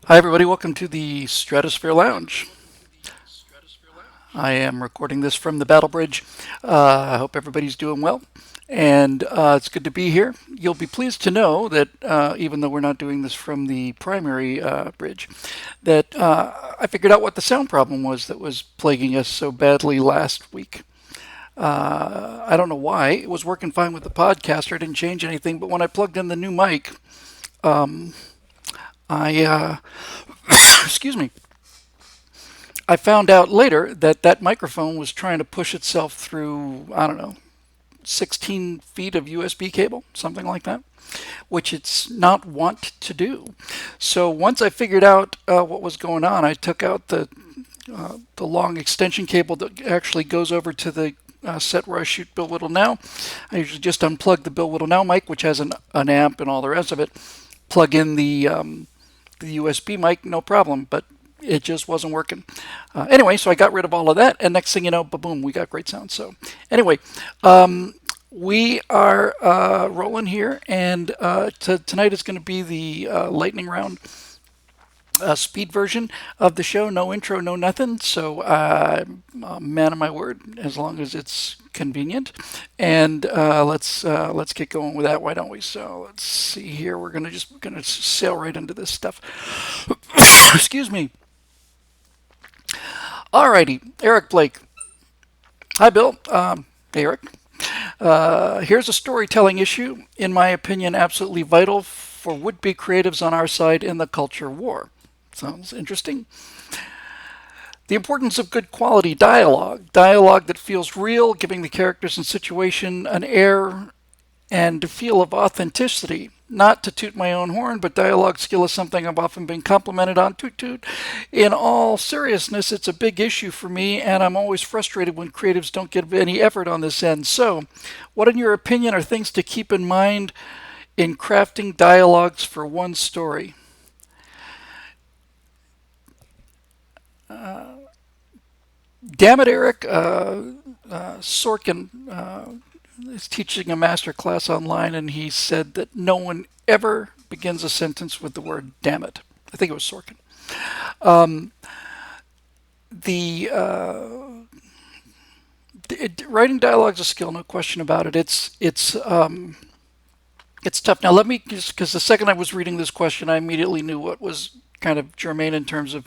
Hi, everybody. Welcome to the Stratosphere Lounge. I am recording this from the Battle Bridge. I hope everybody's doing well. And it's good to be here. You'll be pleased to know that even though we're not doing this from the primary bridge, that I figured out what the sound problem was that was plaguing us so badly last week. I don't know why. It was working fine with the podcaster. I didn't change anything. But when I plugged in the new mic, I, excuse me, I found out later that that microphone was trying to push itself through, I don't know, 16 feet of USB cable, something like that, which it's not want to do. So once I figured out what was going on, I took out the long extension cable that actually goes over to the set where I shoot Bill Whittle Now. I usually just unplug the Bill Whittle Now mic, which has an amp and all the rest of it, plug in the USB mic, no problem, but it just wasn't working. Anyway, so I got rid of all of that, and next thing you know, boom, we got great sound. So anyway, we are rolling here, and tonight is going to be the lightning round speed version of the show. No intro, no nothing. So I'm a man of my word, as long as it's convenient. And let's get going with that. Why don't we? So let's see here. We're gonna sail right into this stuff. Excuse me. Alrighty, Eric Blake. Hi, Bill. Hey, Eric. Here's a storytelling issue, in my opinion, absolutely vital for would-be creatives on our side in the culture war. Sounds interesting. The importance of good quality dialogue that feels real, giving the characters and situation an air and feel of authenticity. Not to toot my own horn, but dialogue skill is something I've often been complimented on. Toot toot. In all seriousness, it's a big issue for me, and I'm always frustrated when creatives don't give any effort on this end. So, what, in your opinion, are things to keep in mind in crafting dialogues for one story? Damn it, Eric. Sorkin is teaching a master class online, and he said that no one ever begins a sentence with the word damn it. I think it was Sorkin. Um, the writing dialogue is a skill, no question about it. It's tough. Now let me, because the second I was reading this question, I immediately knew what was kind of germane in terms of,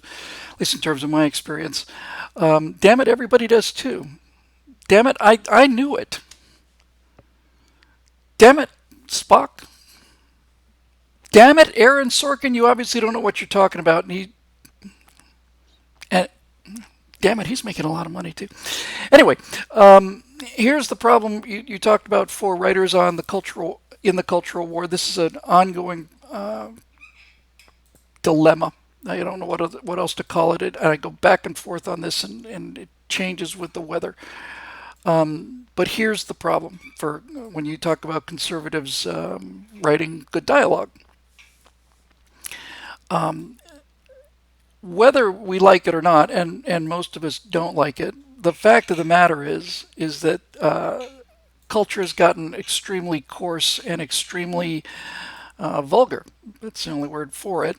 at least in terms of my experience. Damn it, everybody does too. Damn it, I knew it. Damn it, Spock. Damn it, Aaron Sorkin, you obviously don't know what you're talking about. And damn it, he's making a lot of money too. Anyway, here's the problem you talked about for writers on the cultural in the cultural war. This is an ongoing dilemma. I don't know what else to call it. I go back and forth on this, and it changes with the weather. But here's the problem for when you talk about conservatives writing good dialogue. Whether we like it or not, and most of us don't like it, the fact of the matter is that culture has gotten extremely coarse and extremely vulgar. That's the only word for it.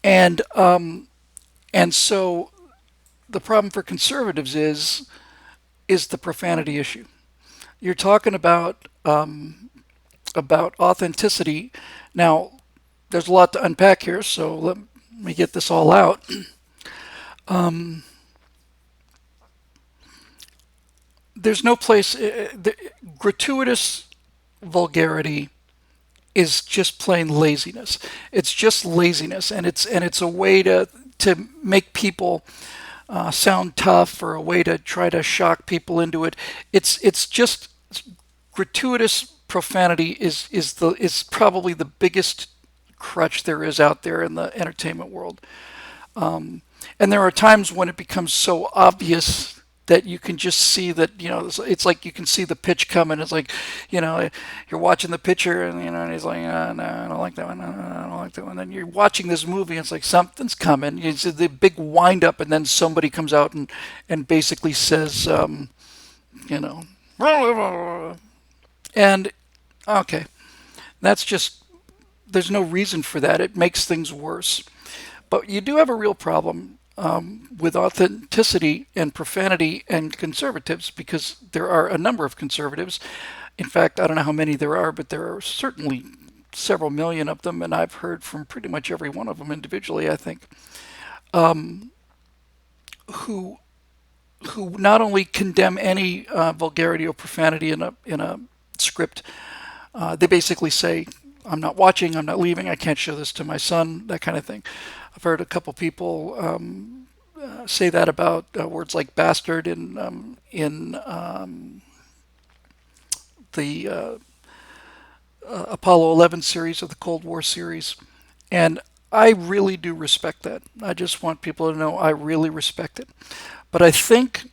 And and so the problem for conservatives is the profanity issue. You're talking about authenticity. Now, there's a lot to unpack here, so let me get this all out. There's no place. Gratuitous vulgarity is just plain laziness. It's just laziness, and it's a way to make people sound tough, or a way to try to shock people into it. It's just gratuitous profanity is probably the biggest crutch there is out there in the entertainment world. And there are times when it becomes so obvious that you can just see that, it's like you can see the pitch coming. It's like, you're watching the pitcher, and he's like, no, I don't like that one. No, I don't like that one. Then you're watching this movie, and it's like something's coming. It's the big wind up, and then somebody comes out and basically says, you know, and okay, that's just there's no reason for that. It makes things worse. But you do have a real problem with authenticity and profanity and conservatives, because there are a number of conservatives. In fact, I don't know how many there are, but there are certainly several million of them, and I've heard from pretty much every one of them individually, I think, who not only condemn any vulgarity or profanity in a script, they basically say, "I'm not watching. I'm not leaving. I can't show this to my son." That kind of thing. I've heard a couple people say that about words like bastard in the Apollo 11 series of the Cold War series, and I really do respect that. I just want people to know I really respect it. But I think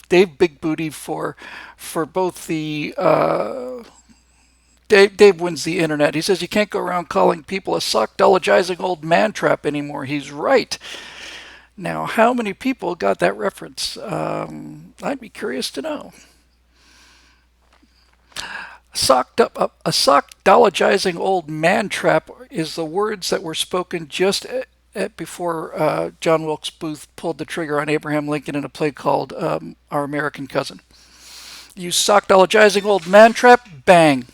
Dave Big Booty for both the Dave wins the internet. He says you can't go around calling people a sockdologizing old man trap anymore. He's right. Now, how many people got that reference? I'd be curious to know. A sockdologizing old man trap is the words that were spoken just before John Wilkes Booth pulled the trigger on Abraham Lincoln in a play called Our American Cousin. You sockdologizing old man trap, bang.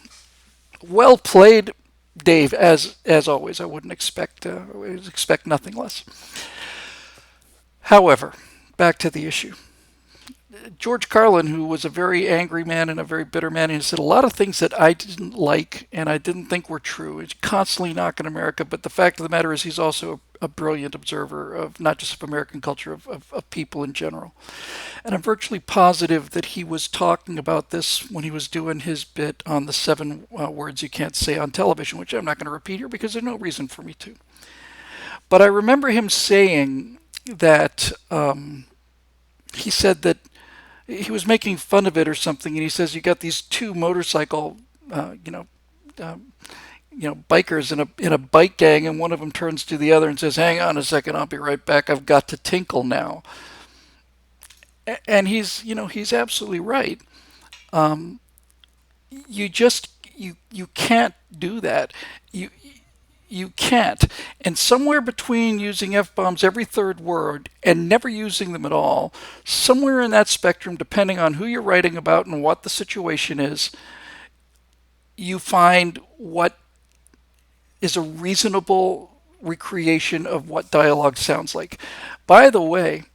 Well played, Dave. As always, I wouldn't expect nothing less. However, back to the issue. George Carlin, who was a very angry man and a very bitter man, and he said a lot of things that I didn't like and I didn't think were true. He's constantly knocking America, but the fact of the matter is he's also a brilliant observer of not just of American culture, of people in general. And I'm virtually positive that he was talking about this when he was doing his bit on the 7 words you can't say on television, which I'm not going to repeat here because there's no reason for me to. But I remember him saying that he said that he was making fun of it or something, and he says you got these 2 motorcycle, bikers in a bike gang, and one of them turns to the other and says, "Hang on a second, I'll be right back. I've got to tinkle now." And he's absolutely right. You can't do that. You can't. And somewhere between using F-bombs every 3rd word and never using them at all, somewhere in that spectrum, depending on who you're writing about and what the situation is, you find what is a reasonable recreation of what dialogue sounds like. By the way,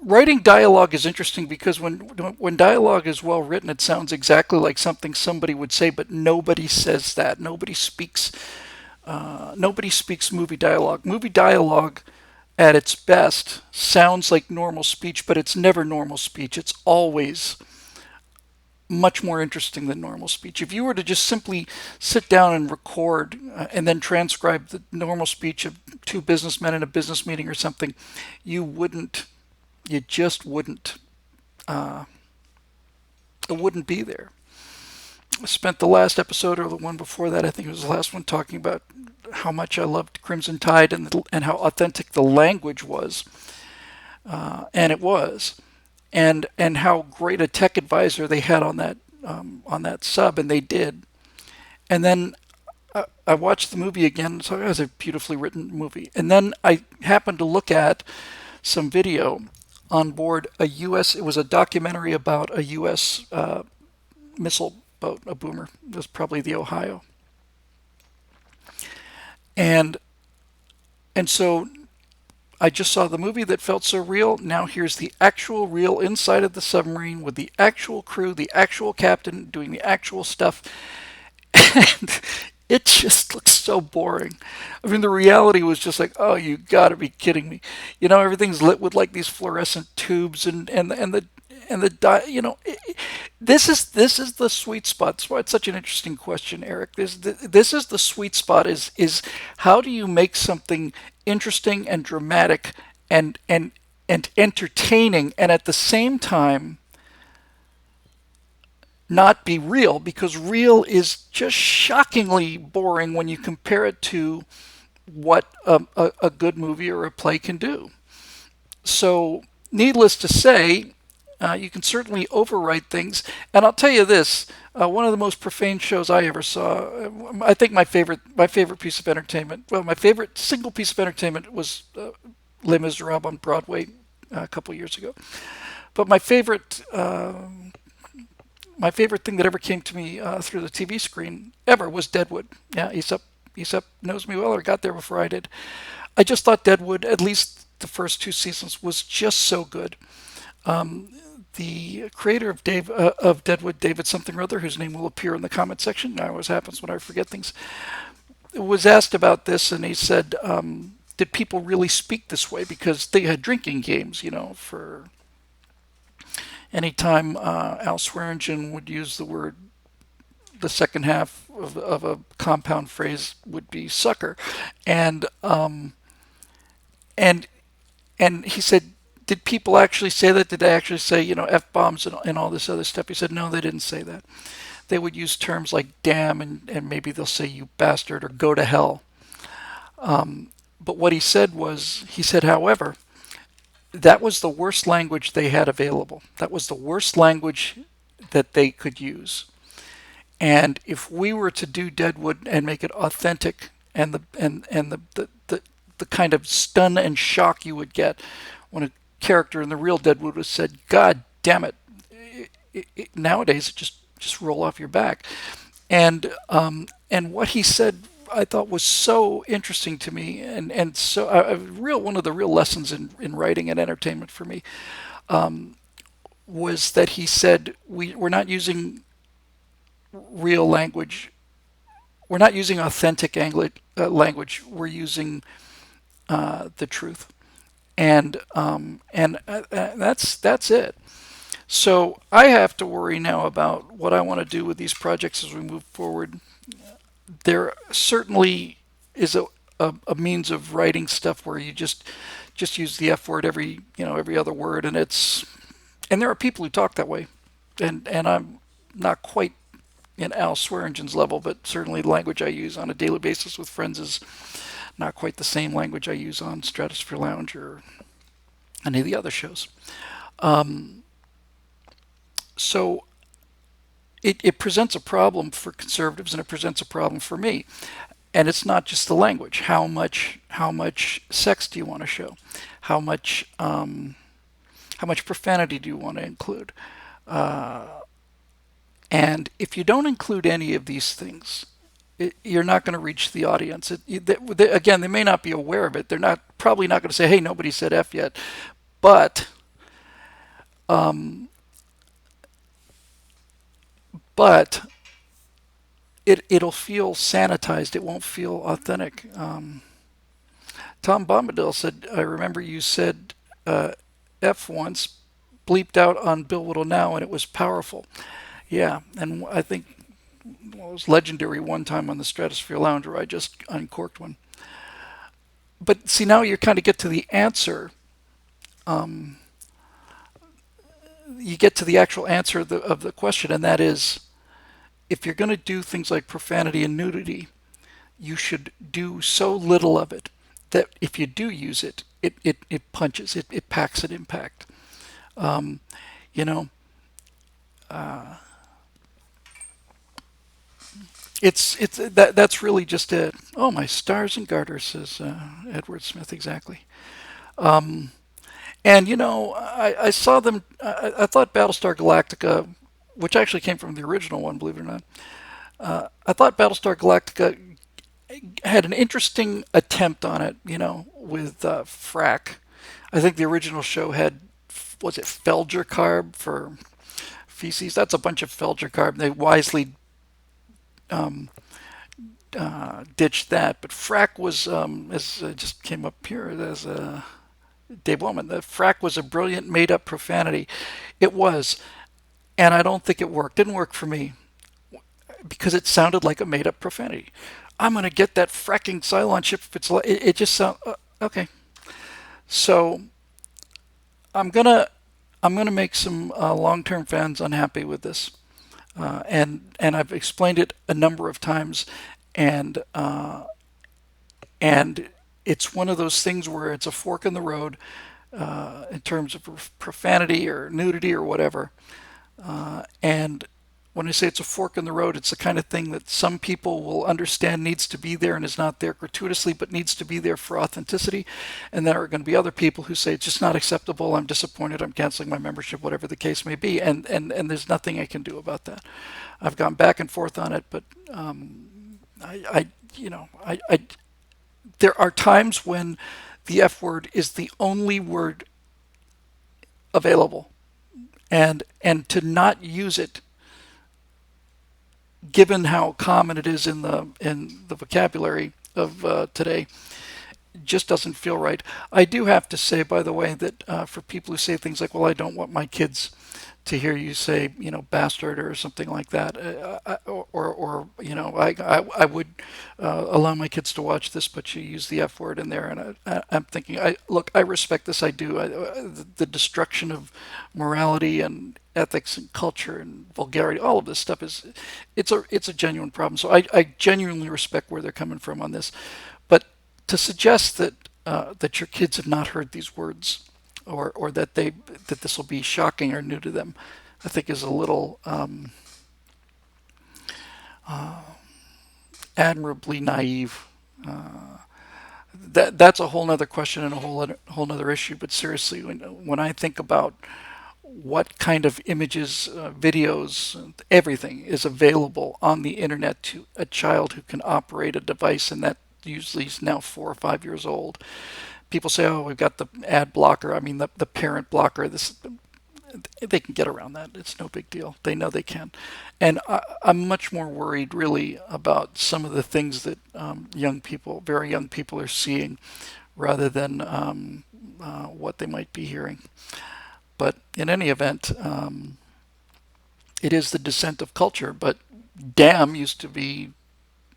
writing dialogue is interesting because when dialogue is well written, it sounds exactly like something somebody would say, but nobody says that. Nobody speaks movie dialogue. Movie dialogue, at its best, sounds like normal speech, but it's never normal speech. It's always much more interesting than normal speech. If you were to just simply sit down and record and then transcribe the normal speech of 2 businessmen in a business meeting or something, you just wouldn't, it wouldn't be there. I spent the last episode or the one before that, I think it was the last one, talking about how much I loved Crimson Tide and how authentic the language was, and it was, and how great a tech advisor they had on that sub, and they did. And then I watched the movie again, so it was a beautifully written movie. And then I happened to look at some video on board it was a documentary about a U.S. Missile boat, a boomer. It was probably the Ohio. And so I just saw the movie that felt so real. Now here's the actual real inside of the submarine with the actual crew, the actual captain doing the actual stuff. And it just looks so boring. I mean, the reality was just like, oh, you gotta be kidding me. Everything's lit with like these fluorescent tubes this is the sweet spot. That's why it's such an interesting question, Eric. This is the sweet spot is how do you make something interesting and dramatic and entertaining, and at the same time not be real, because real is just shockingly boring when you compare it to what a good movie or a play can do. So, needless to say, You can certainly overwrite things. And I'll tell you this: one of the most profane shows I ever saw. I think my favorite piece of entertainment. Well, my favorite single piece of entertainment was Les Miserables on Broadway a couple years ago. But my favorite thing that ever came to me through the TV screen ever was Deadwood. Yeah, Aesop knows me well, or got there before I did. I just thought Deadwood, at least the first two seasons, was just so good. The creator of Deadwood, David something or other, whose name will appear in the comment section. Now, always happens when I forget things. Was asked about this, and he said, "Did people really speak this way?" Because they had drinking games, for anytime Al Swearingen would use the word, the second half of a compound phrase would be sucker, and and and he said, did people actually say that? Did they actually say, f bombs and all this other stuff? He said, no, they didn't say that. They would use terms like damn, and maybe they'll say you bastard or go to hell. But what he said was, however, that was the worst language they had available. That was the worst language that they could use. And if we were to do Deadwood and make it authentic, and the kind of stun and shock you would get when a character in the real Deadwood was said, "God damn it!" Nowadays, it just roll off your back. And what he said, I thought, was so interesting to me, and so one of the real lessons in writing and entertainment for me was that he said we're not using real language. We're not using authentic language. We're using the truth, and that's it. So I have to worry now about what I want to do with these projects as we move forward. There certainly is a means of writing stuff where you just use the F word every other word, and there are people who talk that way, and I'm not quite in Al Swearingen's level, but certainly the language I use on a daily basis with friends is not quite the same language I use on Stratosphere Lounge or any of the other shows. So it presents a problem for conservatives, and it presents a problem for me. And it's not just the language. How much sex do you want to show? How much profanity do you want to include? And if you don't include any of these things, you're not going to reach the audience. Again, they may not be aware of it. They're probably not going to say, "Hey, nobody said F yet," but it'll feel sanitized. It won't feel authentic. Tom Bombadil said, "I remember you said F once, bleeped out on Bill Whittle now, and it was powerful." Yeah, and I think it was legendary one time on the Stratosphere Lounge where I just uncorked one. But see, now you kind of get to the answer. You get to the actual answer of the question, and that is, if you're going to do things like profanity and nudity, you should do so little of it that if you do use it, it punches, it packs an impact. You know, that's really just it. Oh, my stars and garters, says Edward Smith, exactly. And I saw them. I thought Battlestar Galactica, which actually came from the original one, believe it or not. I thought Battlestar Galactica had an interesting attempt on it, with frack. I think the original show had, was it Felger carb for feces? That's a bunch of Felger carb. They wisely ditched that. But frack was, as just came up here as Dave Woman, the frack was a brilliant made-up profanity. It was, and I don't think it worked. Didn't work for me because it sounded like a made-up profanity. I'm gonna get that fracking Cylon ship if it's. It just sound okay. So I'm gonna make some long-term fans unhappy with this, and I've explained it a number of times, and it's one of those things where it's a fork in the road. in terms of profanity or nudity or whatever. And when I say it's a fork in the road, it's the kind of thing that some people will understand needs to be there and is not there gratuitously, but needs to be there for authenticity. And there are going to be other people who say it's just not acceptable. I'm disappointed. I'm canceling my membership, whatever the case may be. And there's nothing I can do about that. I've gone back and forth on it, but I you know, I there are times when the F word is the only word available, and to not use it, given how common it is in the vocabulary of today, just doesn't feel right. I do have to say, by the way, that for people who say things like, "Well, I don't want my kids to hear you say, bastard or something like that," or I would allow my kids to watch this, but you use the F word in there, and I'm thinking, look, I respect this, I do. The destruction of morality and ethics and culture and vulgarity, all of this stuff it's a genuine problem. So I genuinely respect where they're coming from on this, but to suggest that your kids have not heard these words, or that this will be shocking or new to them, I think is a little admirably naive. That's a whole nother question and a whole nother issue. But seriously, when I think about what kind of images, videos, everything is available on the internet to a child who can operate a device, and that usually is now 4 or 5 years old. People say, "Oh, we've got the ad blocker." I mean, the parent blocker. They can get around that. It's no big deal. They know they can. And I'm much more worried, really, about some of the things that young people, very young people, are seeing, rather than what they might be hearing. But in any event, it is the descent of culture. But damn used to be,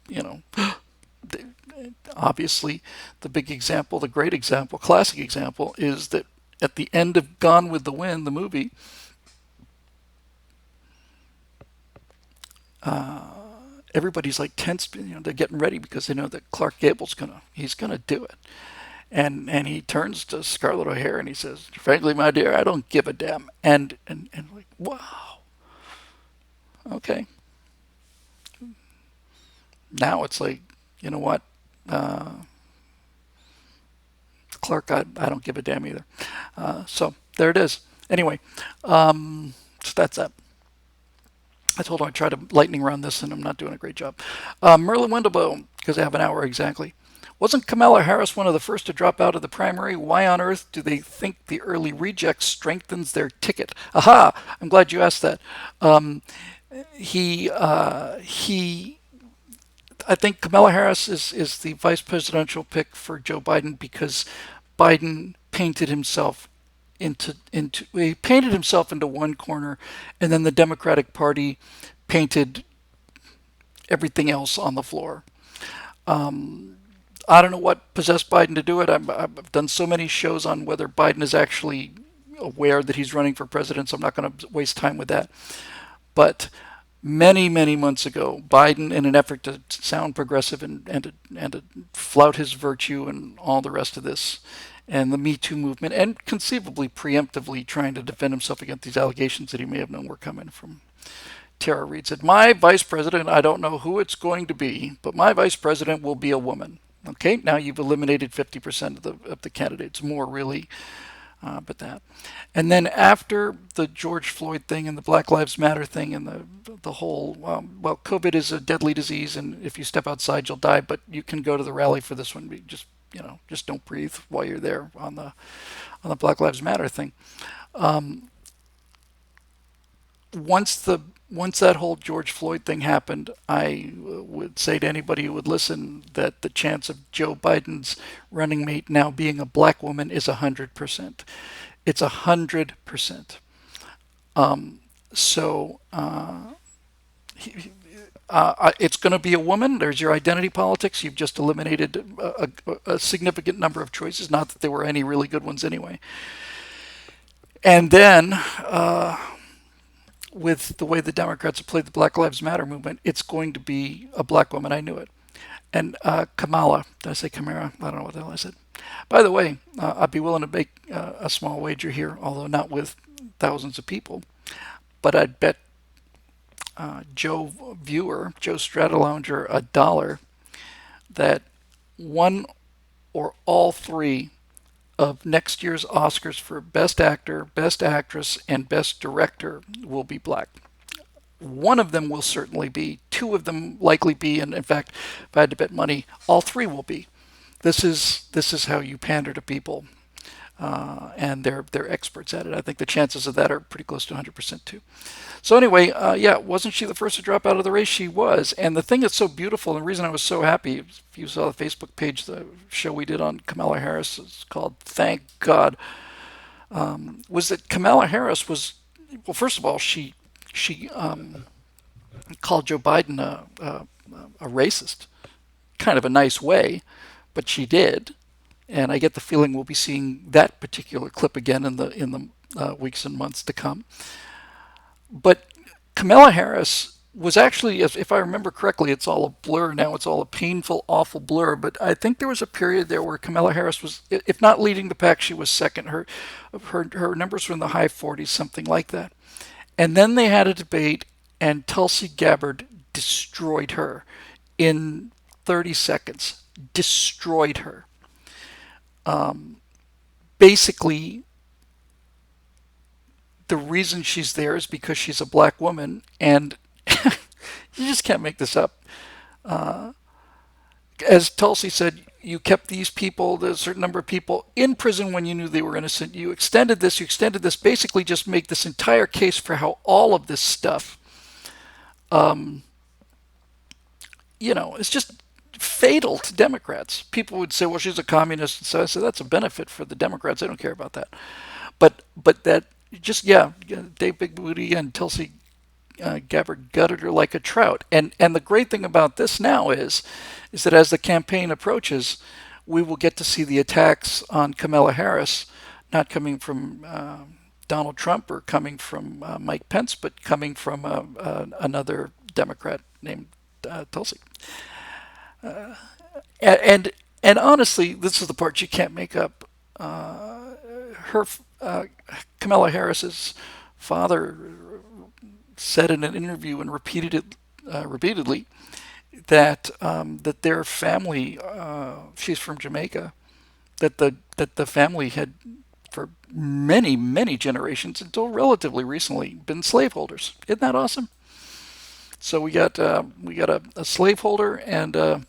you know, obviously the big example, the great example, classic example is that at the end of Gone with the Wind, the movie, everybody's like tense, they're getting ready because they know that Clark Gable's he's gonna do it. And he turns to Scarlett O'Hara and he says, "Frankly, my dear, I don't give a damn." And like, wow, okay. Now it's like, you know what? Clark, I don't give a damn either. So there it is. Anyway, so that's that. I told him I'd try to lightning round this, and I'm not doing a great job. Merlin Wendelboe, because I have an hour exactly. Wasn't Kamala Harris one of the first to drop out of the primary? Why on earth do they think the early reject strengthens their ticket? Aha! I'm glad you asked that. He I think Kamala Harris is the vice presidential pick for Joe Biden because Biden painted himself into one corner, and then the Democratic Party painted everything else on the floor. I don't know what possessed Biden to do it. I've done so many shows on whether Biden is actually aware that he's running for president, so I'm not going to waste time with that. But many, many months ago, Biden, in an effort to sound progressive and to flout his virtue and all the rest of this, and the Me Too movement, and conceivably preemptively trying to defend himself against these allegations that he may have known were coming from Tara Reid, said, "My vice president, I don't know who it's going to be, but my vice president will be a woman." Okay, now you've eliminated 50% of the candidates, more really, but that. And then after the George Floyd thing and the Black Lives Matter thing and the whole, well, COVID is a deadly disease, and if you step outside, you'll die, but you can go to the rally for this one. Just don't breathe while you're there on the Black Lives Matter thing. Once that whole George Floyd thing happened, I would say to anybody who would listen that the chance of Joe Biden's running mate now being a black woman is 100%. It's 100%. So it's going to be a woman. There's your identity politics. You've just eliminated a significant number of choices. Not that there were any really good ones anyway. And then, with the way the Democrats have played the Black Lives Matter movement, it's going to be a black woman. I knew it. And Kamala, did I say Kamara? I don't know what the hell I said. By the way, I'd be willing to make a small wager here, although not with thousands of people. But I'd bet Joe Stratolounger, $1 that one or all three of next year's Oscars for Best Actor, Best Actress, and Best Director will be black. One of them will certainly be. Two of them likely be, and in fact, if I had to bet money, all three will be. This is how you pander to people, and they're experts at it. I think the chances of that are pretty close to 100% too. So anyway, yeah, wasn't she the first to drop out of the race? She was. And the thing that's so beautiful, and the reason I was so happy, if you saw the Facebook page, the show we did on Kamala Harris is called "Thank God," was that Kamala Harris was, well, first of all, she called Joe Biden a racist, kind of a nice way, but she did. And I get the feeling we'll be seeing that particular clip again in the weeks and months to come. But Kamala Harris was actually, if I remember correctly, it's all a blur now. It's all a painful, awful blur. But I think there was a period there where Kamala Harris was, if not leading the pack, she was second. Her numbers were in the high 40s, something like that. And then they had a debate, and Tulsi Gabbard destroyed her in 30 seconds. Destroyed her. Basically, the reason she's there is because she's a black woman, and you just can't make this up. As Tulsi said, you kept these people, a certain number of people, in prison when you knew they were innocent. You extended this, basically just make this entire case for how all of this stuff, it's just fatal to Democrats. People would say, well, she's a communist. So I said, that's a benefit for the Democrats. I don't care about that. But that just, yeah, Dave Big Booty and Tulsi Gabbard gutted her like a trout. And the great thing about this now is that as the campaign approaches, we will get to see the attacks on Kamala Harris, not coming from Donald Trump or coming from Mike Pence, but coming from another Democrat named Tulsi. And and honestly, this is the part you can't make up. Her Kamala Harris's father said in an interview and repeated it repeatedly that their family, she's from Jamaica, that the family had for many generations until relatively recently been slaveholders. Isn't that awesome? So we got a slaveholder and an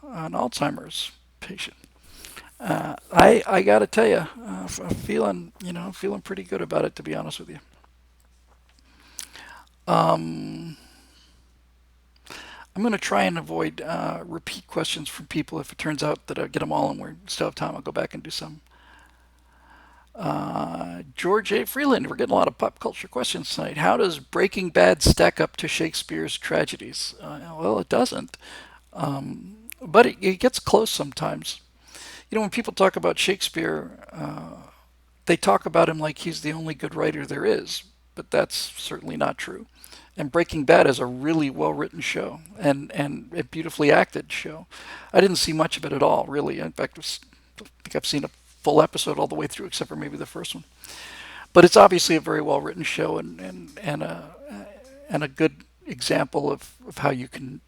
Alzheimer's patient. I got to tell you, I'm feeling pretty good about it, to be honest with you. I'm going to try and avoid repeat questions from people. If it turns out that I get them all and we still have time, I'll go back and do some. George A. Freeland, we're getting a lot of pop culture questions tonight. How does Breaking Bad stack up to Shakespeare's tragedies? Well, it doesn't, but it gets close sometimes. When people talk about Shakespeare, they talk about him like he's the only good writer there is, but that's certainly not true. And Breaking Bad is a really well-written show and a beautifully acted show. I didn't see much of it at all, really. In fact, I think I've seen a full episode all the way through, except for maybe the first one. But it's obviously a very well-written show and a good example of how you can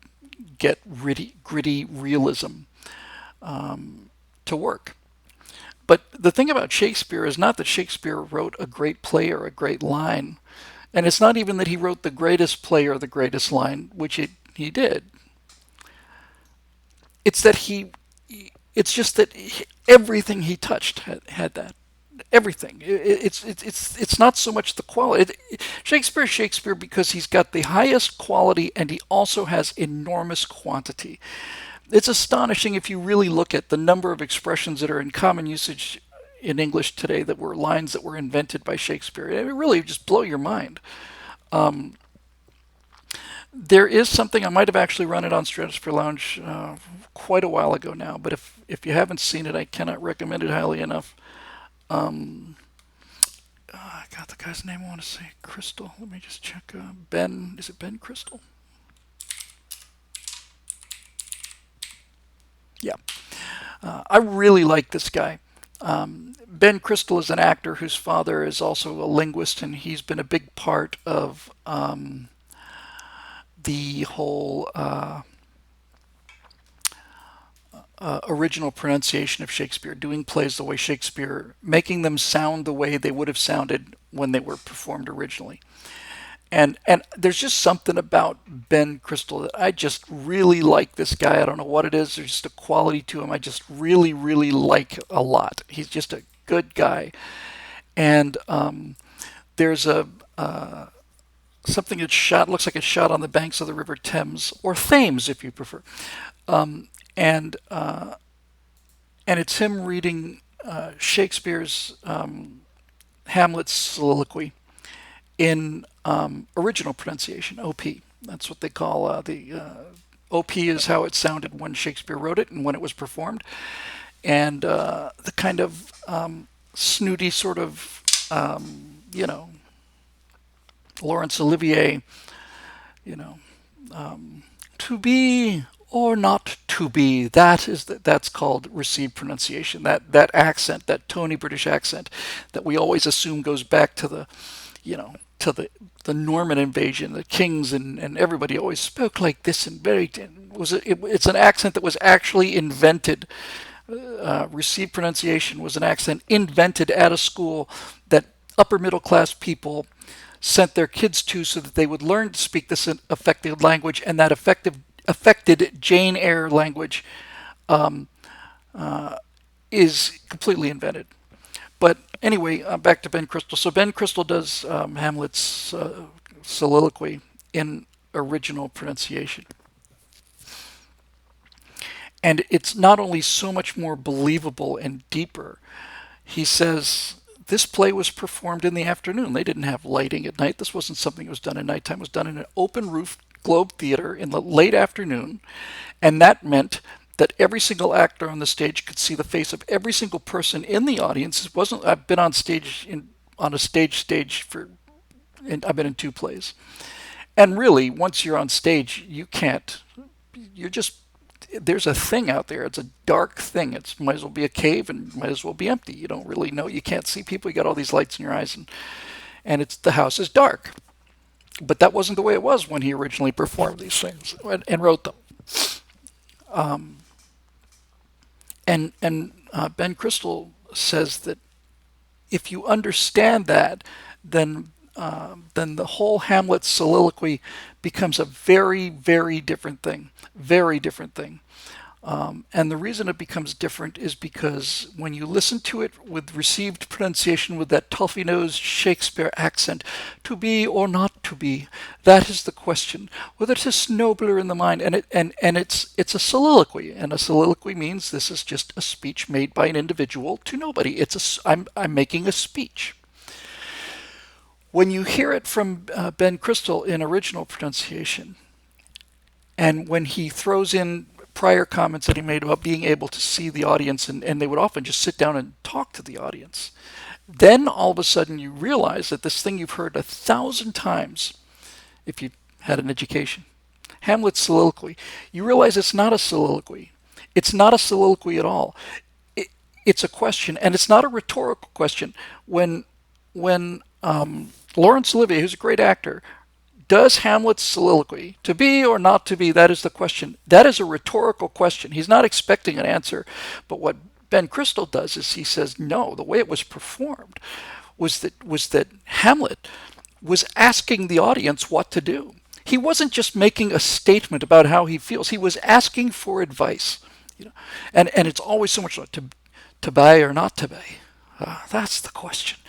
get gritty realism to work. But the thing about Shakespeare is not that Shakespeare wrote a great play or a great line. And it's not even that he wrote the greatest play or the greatest line, which he did. It's that it's just that everything he touched had that. Everything. It's not so much the quality. Shakespeare's Shakespeare because he's got the highest quality and he also has enormous quantity. It's astonishing if you really look at the number of expressions that are in common usage in English today that were lines that were invented by Shakespeare. It really just blow your mind. There is something, I might have actually run it on Stratosphere Lounge quite a while ago now, but if you haven't seen it, I cannot recommend it highly enough. I got the guy's name, I want to say Crystal. Let me just check. Ben, is it Ben Crystal? Yeah. I really like this guy. Ben Crystal is an actor whose father is also a linguist, and he's been a big part of the whole original pronunciation of Shakespeare, doing plays the way Shakespeare, making them sound the way they would have sounded when they were performed originally. And there's just something about Ben Crystal that I just really like. This guy, I don't know what it is. There's just a quality to him I just really, really like a lot. He's just a good guy. And there's a something that's shot, looks like it's shot on the banks of the River Thames, or Thames if you prefer. And and it's him reading Shakespeare's Hamlet's soliloquy in original pronunciation, OP. That's what they call the OP is how it sounded when Shakespeare wrote it and when it was performed. And the kind of snooty sort of, you know, Laurence Olivier, you know, to be or not to be. That's called received pronunciation. That accent, that Tony British accent, that we always assume goes back to the, you know, to the Norman invasion. The kings and everybody always spoke like this, and it's an accent that was actually invented. Received pronunciation was an accent invented at a school that upper middle class people sent their kids to so that they would learn to speak this effective language, and that affected Jane Eyre language is completely invented. But anyway, back to Ben Crystal. So Ben Crystal does Hamlet's soliloquy in original pronunciation. And it's not only so much more believable and deeper, he says this play was performed in the afternoon. They didn't have lighting at night. This wasn't something that was done at nighttime. It was done in an open roof Globe Theater in the late afternoon. And that meant that every single actor on the stage could see the face of every single person in the audience. It wasn't, I've been on stage on a stage for, and I've been in two plays. And really, once you're on stage, you can't, you're just, there's a thing out there. It's a dark thing. It might as well be a cave and might as well be empty. You don't really know. You can't see people. You got all these lights in your eyes, and it's the house is dark. But that wasn't the way it was when he originally performed these things and wrote them. And Ben Crystal says that if you understand that, then the whole Hamlet soliloquy becomes a very, very different thing. Very different thing. And the reason it becomes different is because when you listen to it with received pronunciation, with that toffee-nosed Shakespeare accent, to be or not to be, that is the question. Whether 'tis nobler in the mind, and it's a soliloquy, and a soliloquy means this is just a speech made by an individual to nobody. I'm making a speech. When you hear it from Ben Crystal in original pronunciation, and when he throws in prior comments that he made about being able to see the audience, and they would often just sit down and talk to the audience, then all of a sudden you realize that this thing you've heard 1,000 times, if you had an education, Hamlet's soliloquy, you realize it's not a soliloquy. It's not a soliloquy at all. It's a question, and it's not a rhetorical question. When Laurence Olivier, who's a great actor, does Hamlet's soliloquy, to be or not to be, that is the question. That is a rhetorical question. He's not expecting an answer. But what Ben Crystal does is he says, no, the way it was performed was that Hamlet was asking the audience what to do. He wasn't just making a statement about how he feels. He was asking for advice. You know? And it's always so much like to buy or not to buy. That's the question,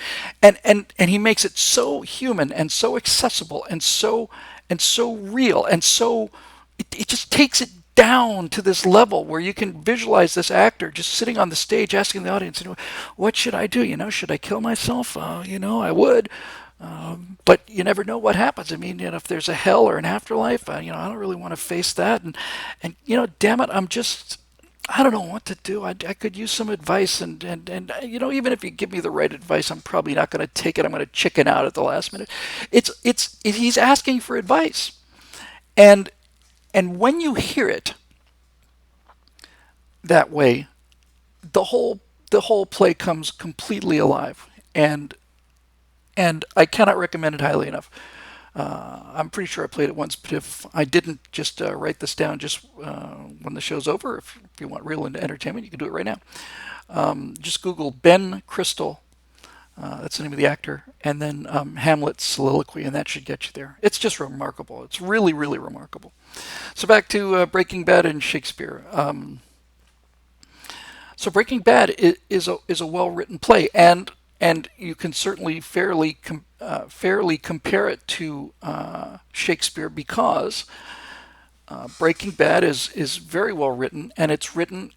and he makes it so human and so accessible and so real and so it just takes it down to this level where you can visualize this actor just sitting on the stage asking the audience, you know, what should I do? You know, should I kill myself? You know, I would. But you never know what happens. I mean, you know, if there's a hell or an afterlife, you know, I don't really want to face that. And you know, damn it, I don't know what to do. I could use some advice, and you know, even if you give me the right advice, I'm probably not going to take it. I'm going to chicken out at the last minute. He's asking for advice, and when you hear it, that way, the whole play comes completely alive, and I cannot recommend it highly enough. I'm pretty sure I played it once, but if I didn't, just write this down just when the show's over. If you want real entertainment, you can do it right now. Just Google Ben Crystal. That's the name of the actor, and then Hamlet's soliloquy, and that should get you there. It's just remarkable. It's really, really remarkable. So back to Breaking Bad and Shakespeare. So Breaking Bad is a well written play, and you can certainly fairly compare it to Shakespeare, because Breaking Bad is very well written, and it's written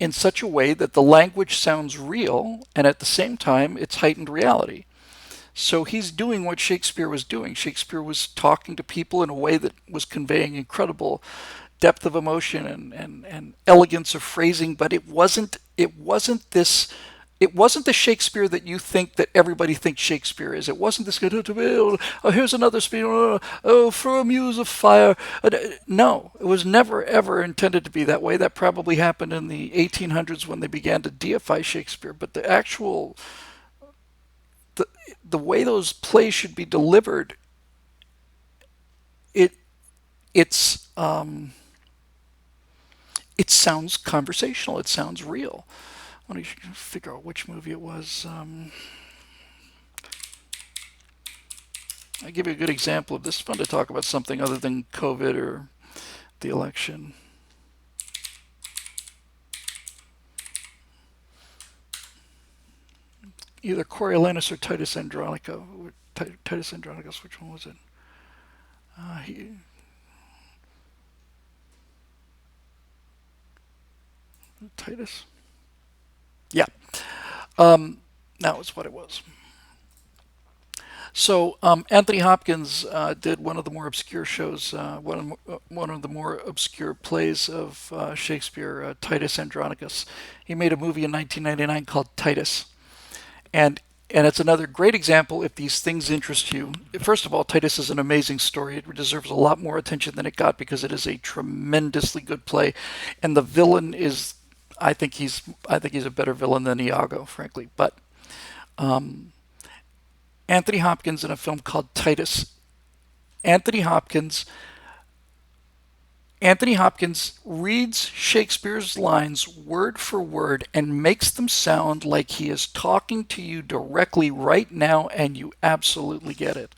in such a way that the language sounds real, and at the same time it's heightened reality. So he's doing what Shakespeare was doing. Shakespeare was talking to people in a way that was conveying incredible depth of emotion and elegance of phrasing, but it wasn't the Shakespeare that you think that everybody thinks Shakespeare is. It wasn't this good, oh, here's another speech, oh, for a muse of fire. No, it was never, ever intended to be that way. That probably happened in the 1800s when they began to deify Shakespeare. But the, the way those plays should be delivered, it, it's, it sounds conversational. It sounds real. Let me figure out which movie it was. I'll give you a good example of this. It's fun to talk about something other than COVID or the election. Either Coriolanus or Titus Andronicus. Titus Andronicus, which one was it? He, Titus? Yeah. That was what it was. So Anthony Hopkins did one of the more obscure shows, one of the more obscure plays of Shakespeare, Titus Andronicus. He made a movie in 1999 called Titus, and it's another great example. If these things interest you, first of all, Titus is an amazing story. It deserves a lot more attention than it got, because it is a tremendously good play, and the villain is, I think he's a better villain than Iago, frankly. But Anthony Hopkins in a film called Titus. Anthony Hopkins Anthony Hopkins reads Shakespeare's lines word for word and makes them sound like he is talking to you directly right now, and you absolutely get it.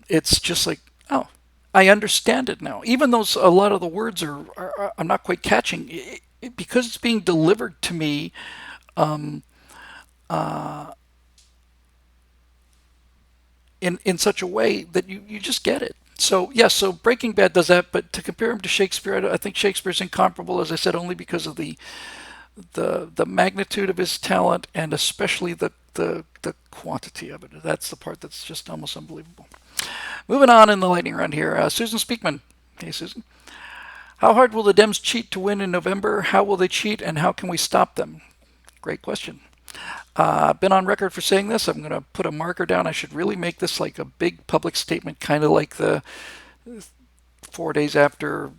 It's just like, oh, I understand it now. Even though a lot of the words I'm not quite catching, because it's being delivered to me in such a way that you just get it. So yes, so Breaking Bad does that, but to compare him to Shakespeare, I think Shakespeare's incomparable, as I said, only because of the magnitude of his talent, and especially the quantity of it. That's the part that's just almost unbelievable. Moving on in the lightning round here, Susan Speakman. Hey, Susan. How hard will the Dems cheat to win in November? How will they cheat, and how can we stop them? Great question. I've been on record for saying this. I'm going to put a marker down. I should really make this like a big public statement, kind of like the 4 days after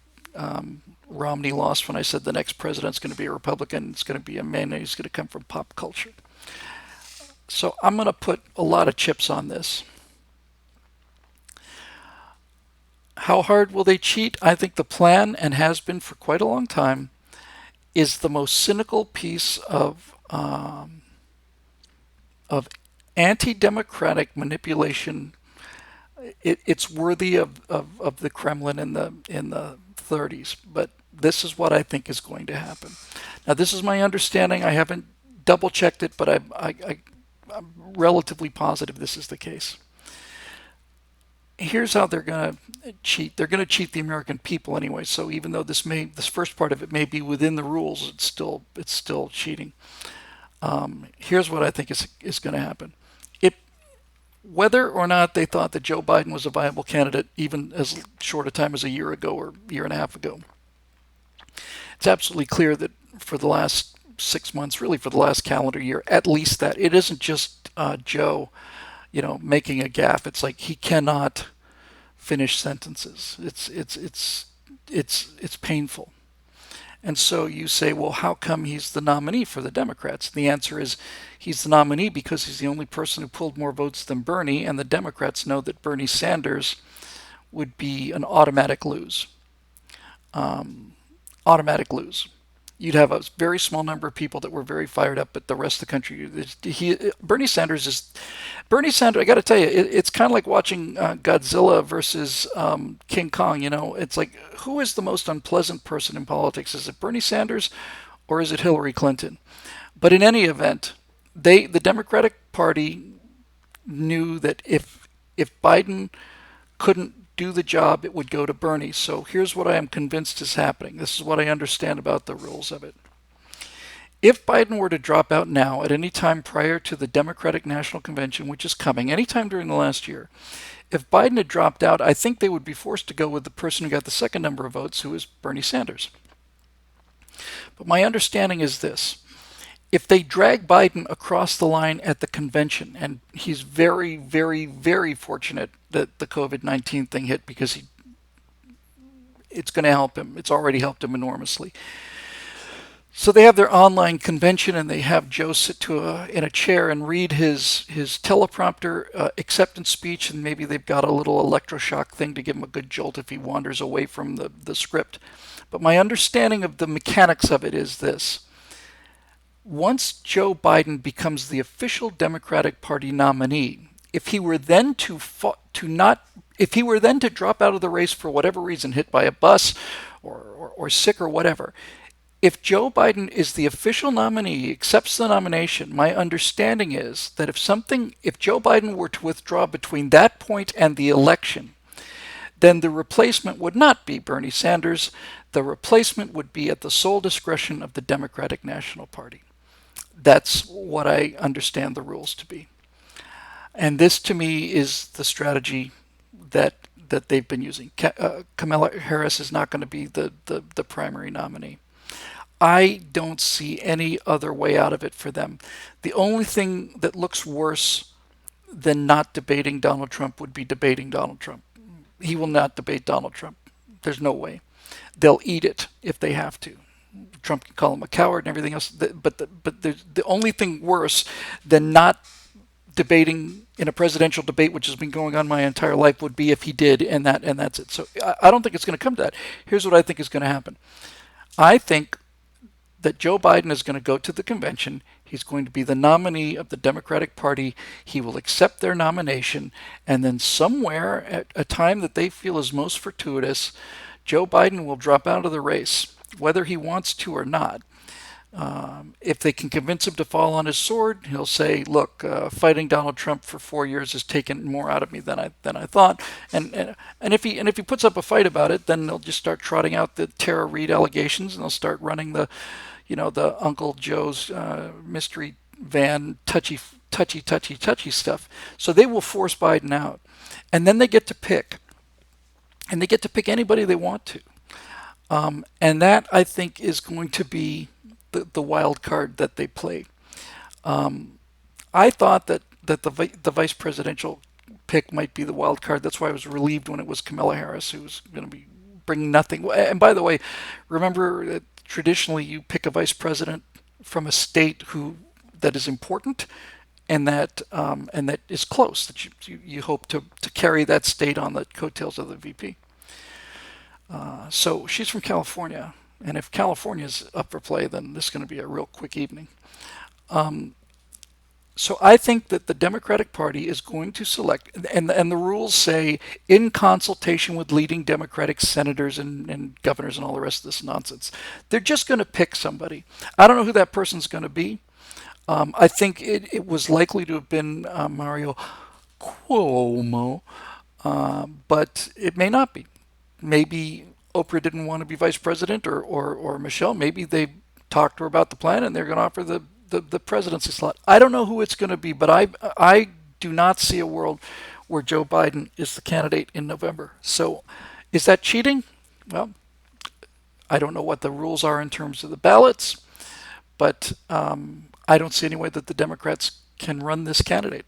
Romney lost, when I said the next president's going to be a Republican. It's going to be a man who's going to come from pop culture. So I'm going to put a lot of chips on this. How hard will they cheat? I think the plan, and has been for quite a long time, is the most cynical piece of anti-democratic manipulation. It's worthy of the Kremlin in the 30s, but this is what I think is going to happen. Now, this is my understanding. I haven't double checked it, but I'm relatively positive this is the case. Here's how they're going to cheat. They're going to cheat the American people anyway. So even though this first part of it may be within the rules, it's still cheating. Here's what I think is going to happen. Whether or not they thought that Joe Biden was a viable candidate, even as short a time as a year ago or year and a half ago, it's absolutely clear that for the last 6 months, really for the last calendar year, at least, that it isn't just Joe, making a gaffe. It's like he cannot finish sentences. It's painful. And so you say, well, how come he's the nominee for the Democrats? The answer is he's the nominee because he's the only person who pulled more votes than Bernie, and the Democrats know that Bernie Sanders would be an automatic lose. Automatic lose. You'd have a very small number of people that were very fired up, but the rest of the country, Bernie Sanders is Bernie Sanders. I got to tell you, it's kind of like watching Godzilla versus King Kong. You know, it's like who is the most unpleasant person in politics? Is it Bernie Sanders or is it Hillary Clinton? But in any event, the Democratic Party knew that if Biden couldn't do the job, it would go to Bernie. So here's what I am convinced is happening. This is what I understand about the rules of it. If Biden were to drop out now at any time prior to the Democratic National Convention, which is coming anytime during the last year, if Biden had dropped out, I think they would be forced to go with the person who got the second number of votes, who is Bernie Sanders. But my understanding is this. If they drag Biden across the line at the convention, and he's very, very, very fortunate that the COVID-19 thing hit because it's going to help him. It's already helped him enormously. So they have their online convention, and they have Joe sit in a chair and read his teleprompter acceptance speech, and maybe they've got a little electroshock thing to give him a good jolt if he wanders away from the script. But my understanding of the mechanics of it is this. Once Joe Biden becomes the official Democratic Party nominee, if he were then to drop out of the race for whatever reason, hit by a bus or sick or whatever, if Joe Biden is the official nominee, accepts the nomination, my understanding is that if Joe Biden were to withdraw between that point and the election, then the replacement would not be Bernie Sanders. The replacement would be at the sole discretion of the Democratic National Party. That's what I understand the rules to be. And this, to me, is the strategy that they've been using. Kamala Harris is not going to be the primary nominee. I don't see any other way out of it for them. The only thing that looks worse than not debating Donald Trump would be debating Donald Trump. He will not debate Donald Trump. There's no way. They'll eat it if they have to. Trump can call him a coward and everything else, but the only thing worse than not debating in a presidential debate, which has been going on my entire life, would be if he did, and that's it. So I don't think it's going to come to that. Here's what I think is going to happen. I think that Joe Biden is going to go to the convention. He's going to be the nominee of the Democratic Party. He will accept their nomination, and then somewhere at a time that they feel is most fortuitous, Joe Biden will drop out of the race, whether he wants to or not. If they can convince him to fall on his sword, he'll say, "Look, fighting Donald Trump for 4 years has taken more out of me than I thought." And if he puts up a fight about it, then they'll just start trotting out the Tara Reid allegations, and they'll start running the Uncle Joe's mystery van touchy stuff. So they will force Biden out, and then they get to pick, and they get to pick anybody they want to. And that, I think, is going to be the wild card that they play. I thought that the vice presidential pick might be the wild card. That's why I was relieved when it was Kamala Harris, who was going to be bringing nothing. And by the way, remember that traditionally you pick a vice president from a state that is important and that is close, that you hope to carry that state on the coattails of the VP. So she's from California, and if California's up for play, then this is going to be a real quick evening. So I think that the Democratic Party is going to select, and the rules say, in consultation with leading Democratic senators and governors and all the rest of this nonsense. They're just going to pick somebody. I don't know who that person's going to be. I think it was likely to have been Mario Cuomo, but it may not be. Maybe Oprah didn't want to be vice president, or Michelle. Maybe they talked to her about the plan and they're going to offer the presidency slot. I don't know who it's going to be, but I do not see a world where Joe Biden is the candidate in November. So is that cheating? Well, I don't know what the rules are in terms of the ballots, but I don't see any way that the Democrats can run this candidate.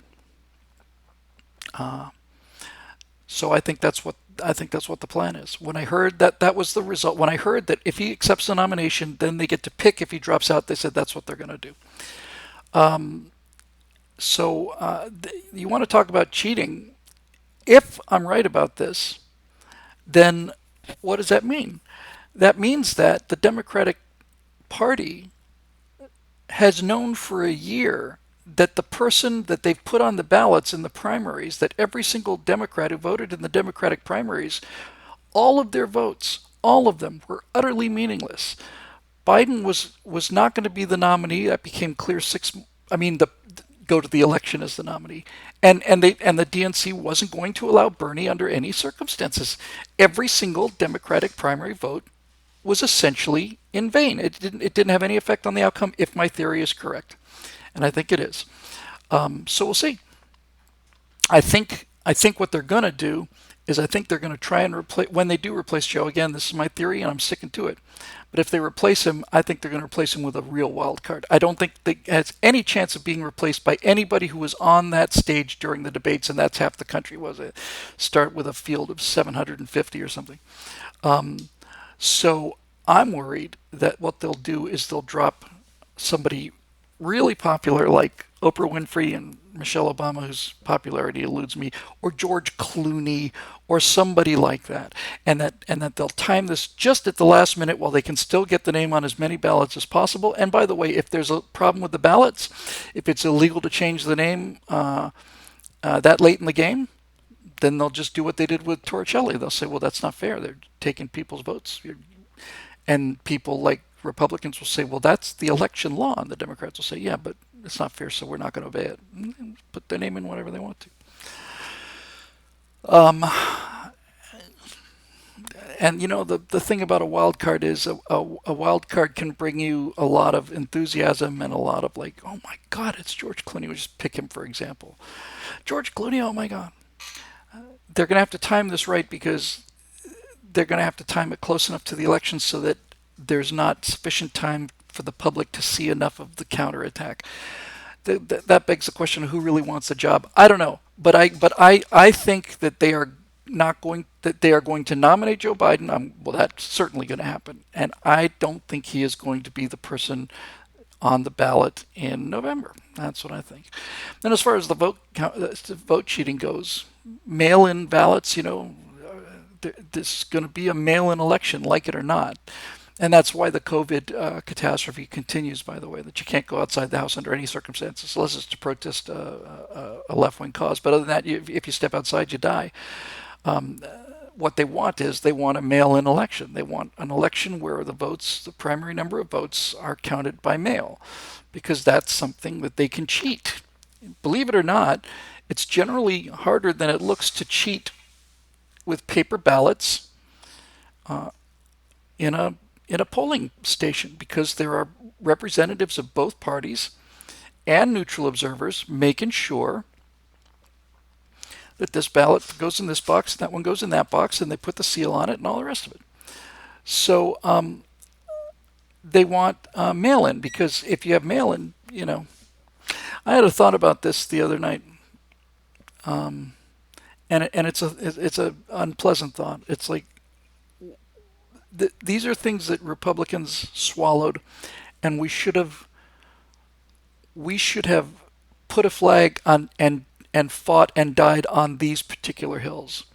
So I think that's what I think that's what the plan is. When I heard that that was the result, when I heard that if he accepts the nomination, then they get to pick if he drops out, they said that's what they're going to do. You want to talk about cheating? If I'm right about this, then what does that mean? That means that the Democratic Party has known for a year that the person that they've put on the ballots in the primaries, that every single Democrat who voted in the Democratic primaries, all of their votes, all of them, were utterly meaningless. Biden was not going to be the nominee. That became clear I mean, the go to the election as the nominee, and the DNC wasn't going to allow Bernie under any circumstances. Every single Democratic primary vote was essentially in vain. It didn't have any effect on the outcome if my theory is correct, and I think it is. So we'll see. I think what they're going to do is I think they're going to try and replace, when they do replace Joe, again, this is my theory and I'm sticking to it. But if they replace him, I think they're going to replace him with a real wild card. I don't think they has any chance of being replaced by anybody who was on that stage during the debates, and that's half the country. Was it start with a field of 750 or something? So I'm worried that what they'll do is they'll drop somebody really popular like Oprah Winfrey and Michelle Obama, whose popularity eludes me, or George Clooney, or somebody like that, and that they'll time this just at the last minute while they can still get the name on as many ballots as possible. And by the way, if there's a problem with the ballots, if it's illegal to change the name that late in the game, then they'll just do what they did with Torricelli. They'll say, well, that's not fair. They're taking people's votes. And people like Republicans will say, well, that's the election law. And the Democrats will say, yeah, but it's not fair, so we're not going to obey it. And put their name in whatever they want to. And the thing about a wild card is a wild card can bring you a lot of enthusiasm and a lot of like, oh my God, it's George Clooney. We just pick him for example. George Clooney, oh my God. They're going to have to time this right because they're going to have to time it close enough to the election so that there's not sufficient time for the public to see enough of the counterattack. That begs the question of who really wants the job. I don't know, but I think that they are not going that they are going to nominate Joe Biden. Well, that's certainly going to happen, and I don't think he is going to be the person on the ballot in November. That's what I think. Then, as far as the vote cheating goes, mail-in ballots, this is going to be a mail-in election, like it or not. And that's why the COVID catastrophe continues, by the way, that you can't go outside the house under any circumstances, unless it's to protest a left-wing cause. But other than that, if you step outside, you die. What they want is they want a mail-in election. They want an election where the primary number of votes are counted by mail, because that's something that they can cheat. Believe it or not, it's generally harder than it looks to cheat with paper ballots in a polling station, because there are representatives of both parties and neutral observers making sure that this ballot goes in this box, that one goes in that box, and they put the seal on it and all the rest of it. So they want mail-in, because if you have mail-in, I had a thought about this the other night, and it's a unpleasant thought. It's like these are things that Republicans swallowed, and we should have put a flag on and fought and died on these particular hills.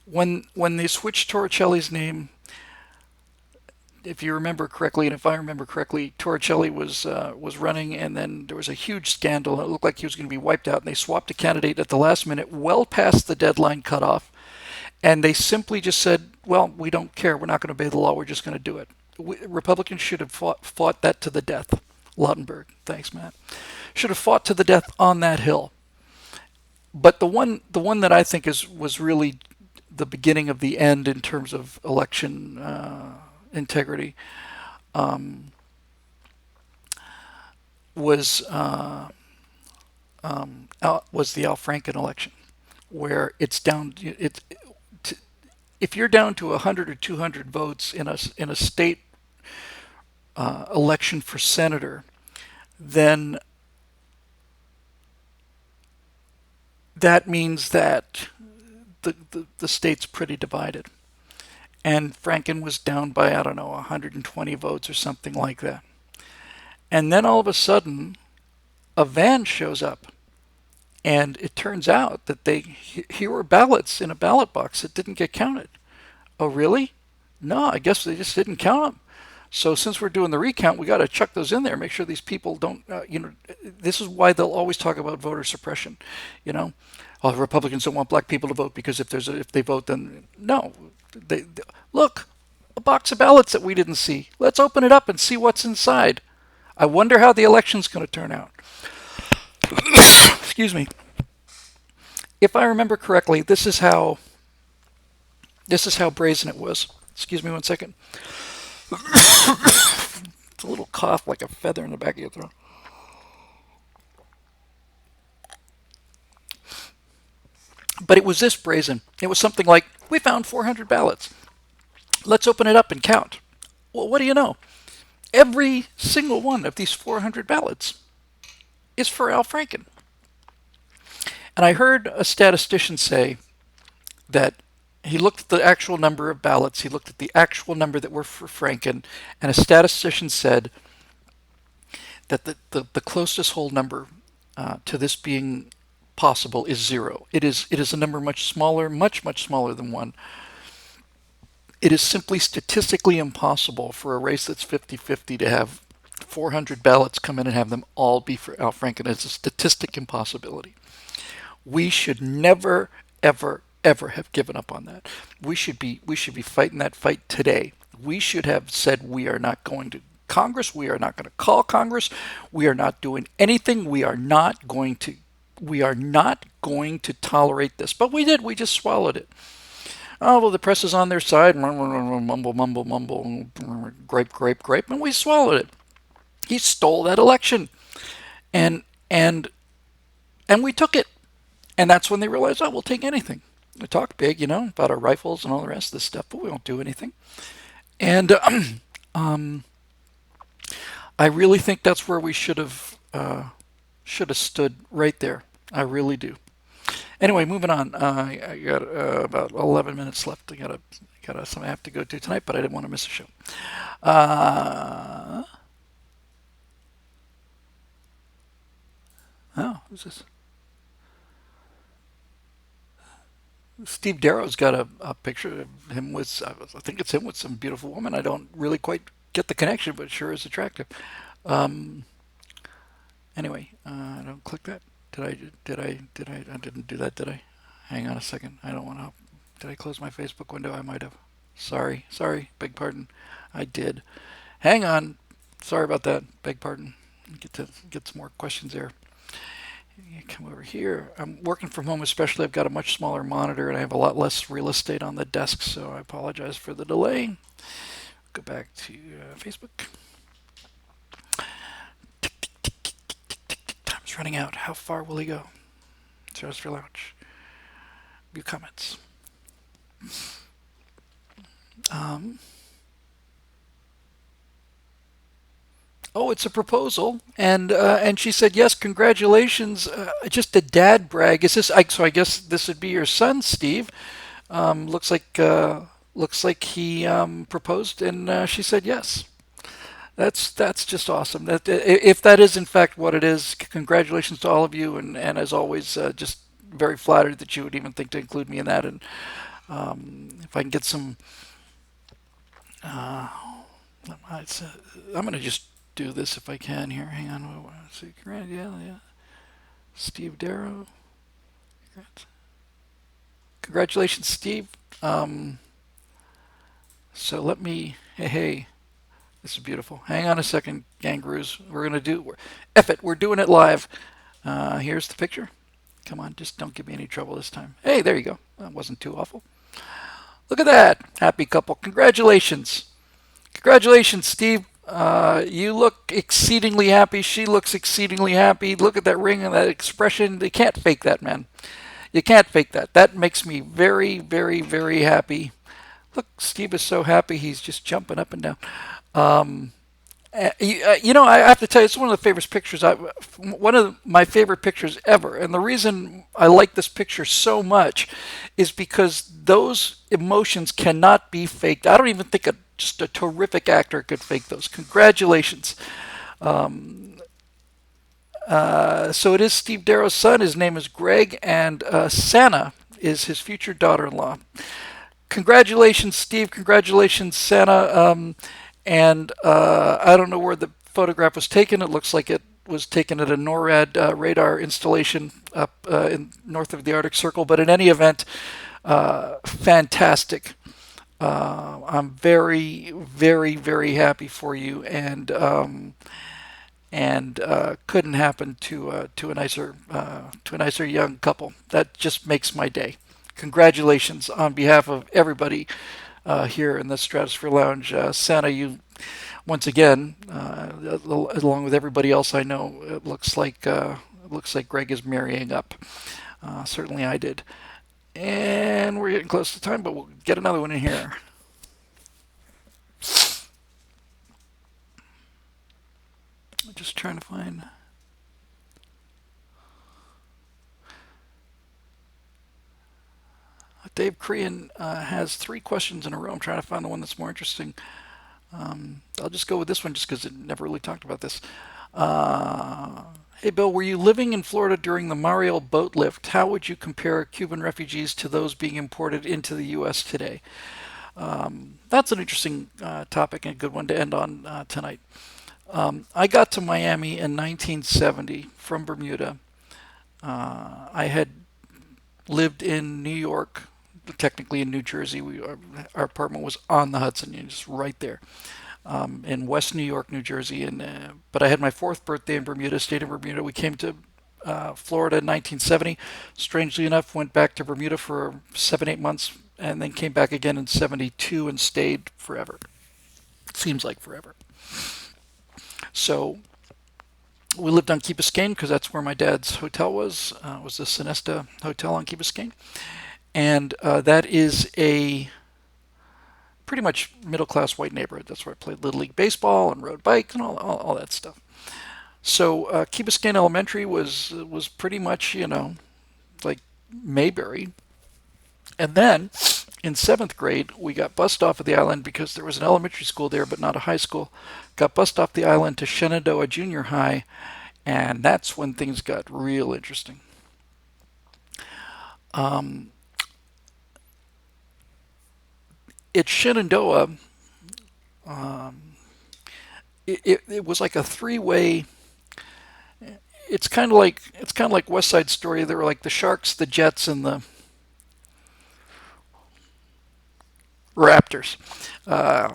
When they switched Torricelli's name, if you remember correctly, and if I remember correctly, Torricelli was running, and then there was a huge scandal. It looked like he was going to be wiped out, and they swapped a candidate at the last minute, well past the deadline cutoff, and they simply just said, well, we don't care. We're not going to obey the law. We're just going to do it. Republicans should have fought that to the death. Lautenberg. Thanks, Matt. Should have fought to the death on that hill. But the one that I think was really the beginning of the end in terms of election integrity was the Al Franken election, where it's down. If you're down to 100 or 200 votes in a state election for senator, then that means that the state's pretty divided. And Franken was down by, I don't know, 120 votes or something like that. And then all of a sudden, a van shows up. And it turns out that here were ballots in a ballot box that didn't get counted. Oh, really? No, I guess they just didn't count them. So since we're doing the recount, we got to chuck those in there, make sure these people don't, this is why they'll always talk about voter suppression. You know, oh, the Republicans don't want black people to vote because if they vote, then no. Look, a box of ballots that we didn't see. Let's open it up and see what's inside. I wonder how the election's going to turn out. Excuse me. If I remember correctly, this is how brazen it was. Excuse me one second. It's a little cough like a feather in the back of your throat. But it was this brazen. It was something like, we found 400 ballots. Let's open it up and count. Well, what do you know? Every single one of these 400 ballots is for Al Franken. And I heard a statistician say that he looked at the actual number of ballots, he looked at the actual number that were for Franken, and a statistician said that the closest whole number to this being possible is 0. It is a number much smaller, much smaller than 1. It is simply statistically impossible for a race that's 50-50 to have 400 ballots come in and have them all be for Al Franken. It's a statistic impossibility. We should never, ever have given up on that. We should be fighting that fight today. We should have said we are not going to Congress. We are not going to call Congress. We are not doing anything. We are not going to tolerate this. But we did. We just swallowed it. Oh, well, the press is on their side. Mumble, grape, and we swallowed it. He stole that election, and we took it. And that's when they realized, oh, we'll take anything. We talk big, about our rifles and all the rest of this stuff, but we won't do anything. And I really think that's where we should have stood right there. I really do. Anyway, moving on. I got about 11 minutes left. I got something I have to go to tonight, but I didn't want to miss a show. Who's this? Steve Darrow's got a picture of him with, I think it's him with some beautiful woman. I don't really quite get the connection, but sure is attractive. Anyway, I don't click that. I didn't do that, did I? Hang on a second. I don't want to. Did I close my Facebook window? I might have. Sorry. Beg pardon. I did. Hang on. Sorry about that. Beg pardon. Get some more questions there. Come over here. I'm working from home, especially. I've got a much smaller monitor and I have a lot less real estate on the desk, so I apologize for the delay. Go back to Facebook. Time's running out. How far will he go? Stratosphere Lounge. View comments. Oh, it's a proposal, and she said yes, congratulations. Just a dad brag. Is this? So I guess this would be your son, Steve. Looks like he proposed, and she said yes. That's just awesome. If that is in fact what it is, congratulations to all of you, and as always, just very flattered that you would even think to include me in that. And if I can get some, I'm going to just do this if I can here. Hang on. Yeah. Steve Darrow. Congratulations, Steve. So let me. Hey. This is beautiful. Hang on a second, Gangaroos. We're going to do. F it. We're doing it live. Here's the picture. Come on, just don't give me any trouble this time. Hey, there you go. That wasn't too awful. Look at that. Happy couple. Congratulations. Congratulations, Steve. You look exceedingly happy. She looks exceedingly happy. Look at that ring and that expression. You can't fake that, man. You can't fake that. That makes me very, very, very happy. Look, Steve is so happy. He's just jumping up and down. I have to tell you, it's one of the favorite pictures. One of my favorite pictures ever, and the reason I like this picture so much is because those emotions cannot be faked. I don't even think just a terrific actor could fake those. Congratulations. So it is Steve Darrow's son. His name is Greg, and Santa is his future daughter-in-law. Congratulations, Steve. Congratulations, Santa. And I don't know where the photograph was taken. It looks like it was taken at a NORAD radar installation up in north of the Arctic Circle. But in any event, fantastic. I'm very, very, very happy for you, and couldn't happen to a nicer young couple. That just makes my day. Congratulations on behalf of everybody here in the Stratosphere Lounge. Santa, you once again, along with everybody else I know, it looks like Greg is marrying up. Certainly I did. And we're getting close to time, but we'll get another one in here. Just trying to find. Dave Crean has three questions in a row. I'm trying to find the one that's more interesting. I'll just go with this one just because it never really talked about this. Hey, Bill, were you living in Florida during the Mariel boat lift? How would you compare Cuban refugees to those being imported into the U.S. today? That's an interesting topic and a good one to end on tonight. I got to Miami in 1970 from Bermuda. I had lived in New York, technically in New Jersey. Our apartment was on the Hudson, just right there, in West New York, New Jersey. And but I had my fourth birthday in Bermuda, stayed in Bermuda. We came to Florida in 1970. Strangely enough, went back to Bermuda for 7, 8 months, and then came back again in '72 and stayed forever. Seems like forever. So we lived on Key Biscayne because that's where my dad's hotel was. Was the Sonesta Hotel on Key Biscayne, and that is a pretty much middle class white neighborhood. That's where I played little league baseball and rode bikes and all that stuff. So Key Biscayne Elementary was pretty much like Mayberry, and then in seventh grade we got bussed off of the island because there was an elementary school there but not a high school. Got bussed off the island to Shenandoah Junior High, and that's when things got real interesting. Um, at Shenandoah, um, it was like a three-way. It's kind of like West Side Story. There were like the Sharks, the Jets, and the Raptors. Uh,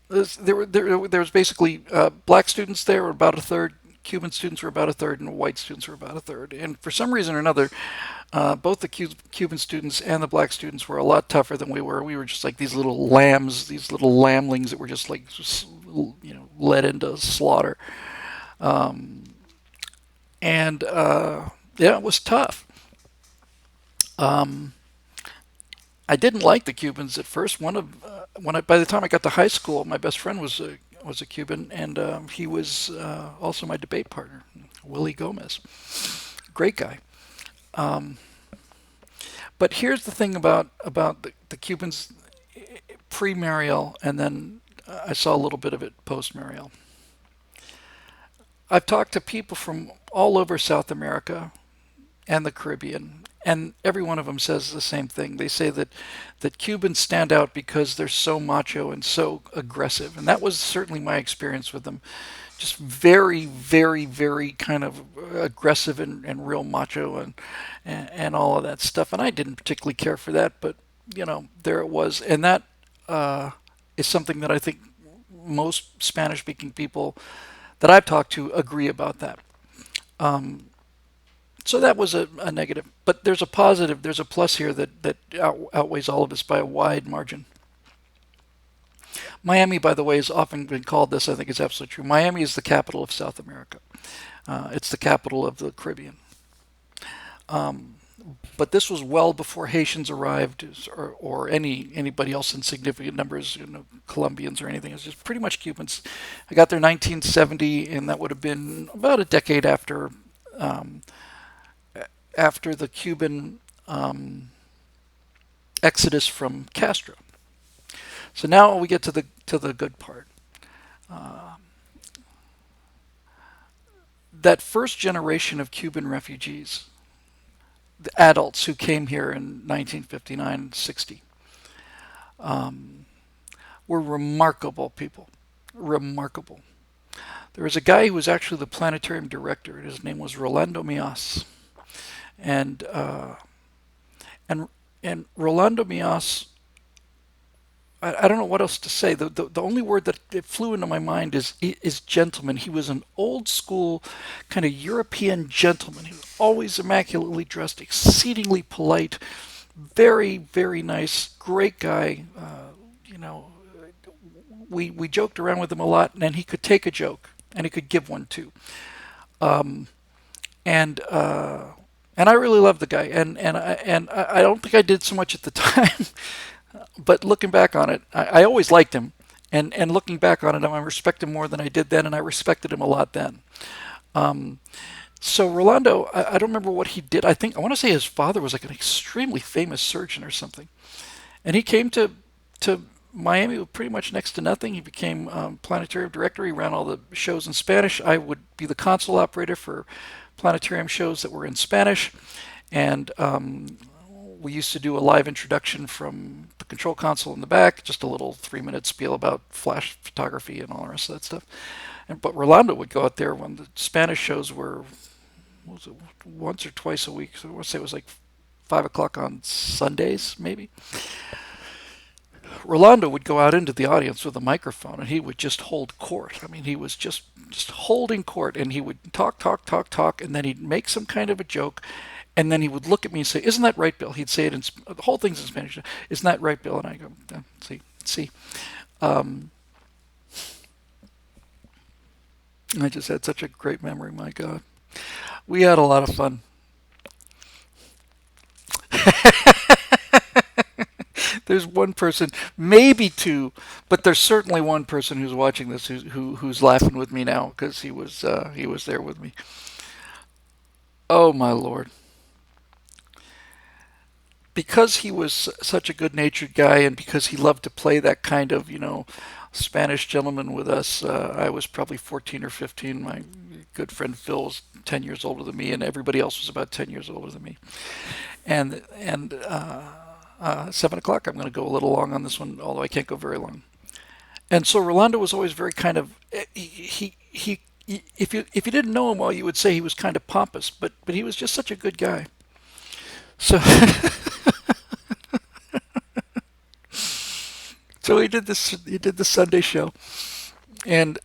there was basically black students there were about a third, Cuban students were about a third, and white students were about a third. And for some reason or another, both the Cuban students and the black students were a lot tougher than we were. We were just like these little lambs, these little lamblings that were just like led into slaughter. Um, and yeah, it was tough. Um, I didn't like the Cubans at first. By the time I got to high school, my best friend was a Cuban, and he was also my debate partner, Willie Gomez. Great guy. Um, but here's the thing about the Cubans pre-Mariel, and then I saw a little bit of it post-Mariel. I've talked to people from all over South America and the Caribbean, and every one of them says the same thing. They say that Cubans stand out because they're so macho and so aggressive, and that was certainly my experience with them. Just very, very, very kind of aggressive and real macho and all of that stuff. And I didn't particularly care for that, but there it was, and that uh, is something that I think most Spanish-speaking people that I've talked to agree about that. Um, So that was a negative. But there's a positive, there's a plus here that outweighs all of this by a wide margin. Miami, by the way, has often been called this. I think is absolutely true. Miami is the capital of South America. It's the capital of the Caribbean. Um, But this was well before Haitians arrived, or anybody else in significant numbers, Colombians or anything. It was just pretty much Cubans. I got there 1970, and that would have been about a decade um, after the Cuban exodus from Castro. So now we get to the good part. That first generation of Cuban refugees, the adults who came here in 1959 60, were remarkable people. Remarkable. There was a guy who was actually the planetarium director. His name was Rolando Mias, and and and Rolando Mias. I don't know what else to say. The only word that it flew into my mind is gentleman. He was an old school kind of European gentleman. He was always immaculately dressed, exceedingly polite, very very nice, great guy. You know, we joked around with him a lot, and he could take a joke and he could give one too. Um, and and I really loved the guy, and I don't think I did so much at the time, but looking back on it, I always liked him, and looking back on it, I respect him more than I did then, and I respected him a lot then. Um, so Rolando, I don't remember what he did. I want to say his father was like an extremely famous surgeon or something, and he came to Miami with pretty much next to nothing. He became planetarium director. He ran all the shows in Spanish. I would be the console operator for planetarium shows that were in Spanish, and we used to do a live introduction from the control console in the back, just a little 3 minute spiel about flash photography and all the rest of that stuff. But Rolando would go out there when the Spanish shows were, what was it, once or twice a week. So I want to say it was like 5 o'clock on Sundays, maybe. Rolando would go out into the audience with a microphone, and he would just hold court. I mean, he was just holding court, and he would talk, and then he'd make some kind of a joke, and then he would look at me and say, "Isn't that right, Bill?" He'd say it in the whole thing's in Spanish. "Isn't that right, Bill?" And I go, see." Um, I just had such a great memory. My God, we had a lot of fun. There's one person, maybe two, but there's certainly one person who's watching this who's laughing with me now because he was there with me. Oh my Lord! Because he was such a good-natured guy, and because he loved to play that kind of Spanish gentleman with us. I was probably 14 or 15. My good friend Phil was 10 years older than me, and everybody else was about 10 years older than me. And 7 o'clock. I'm going to go a little long on this one, although I can't go very long. And so Rolando was always very kind of if you didn't know him well, you would say he was kind of pompous, but he was just such a good guy. So so he did this. He did the Sunday show, and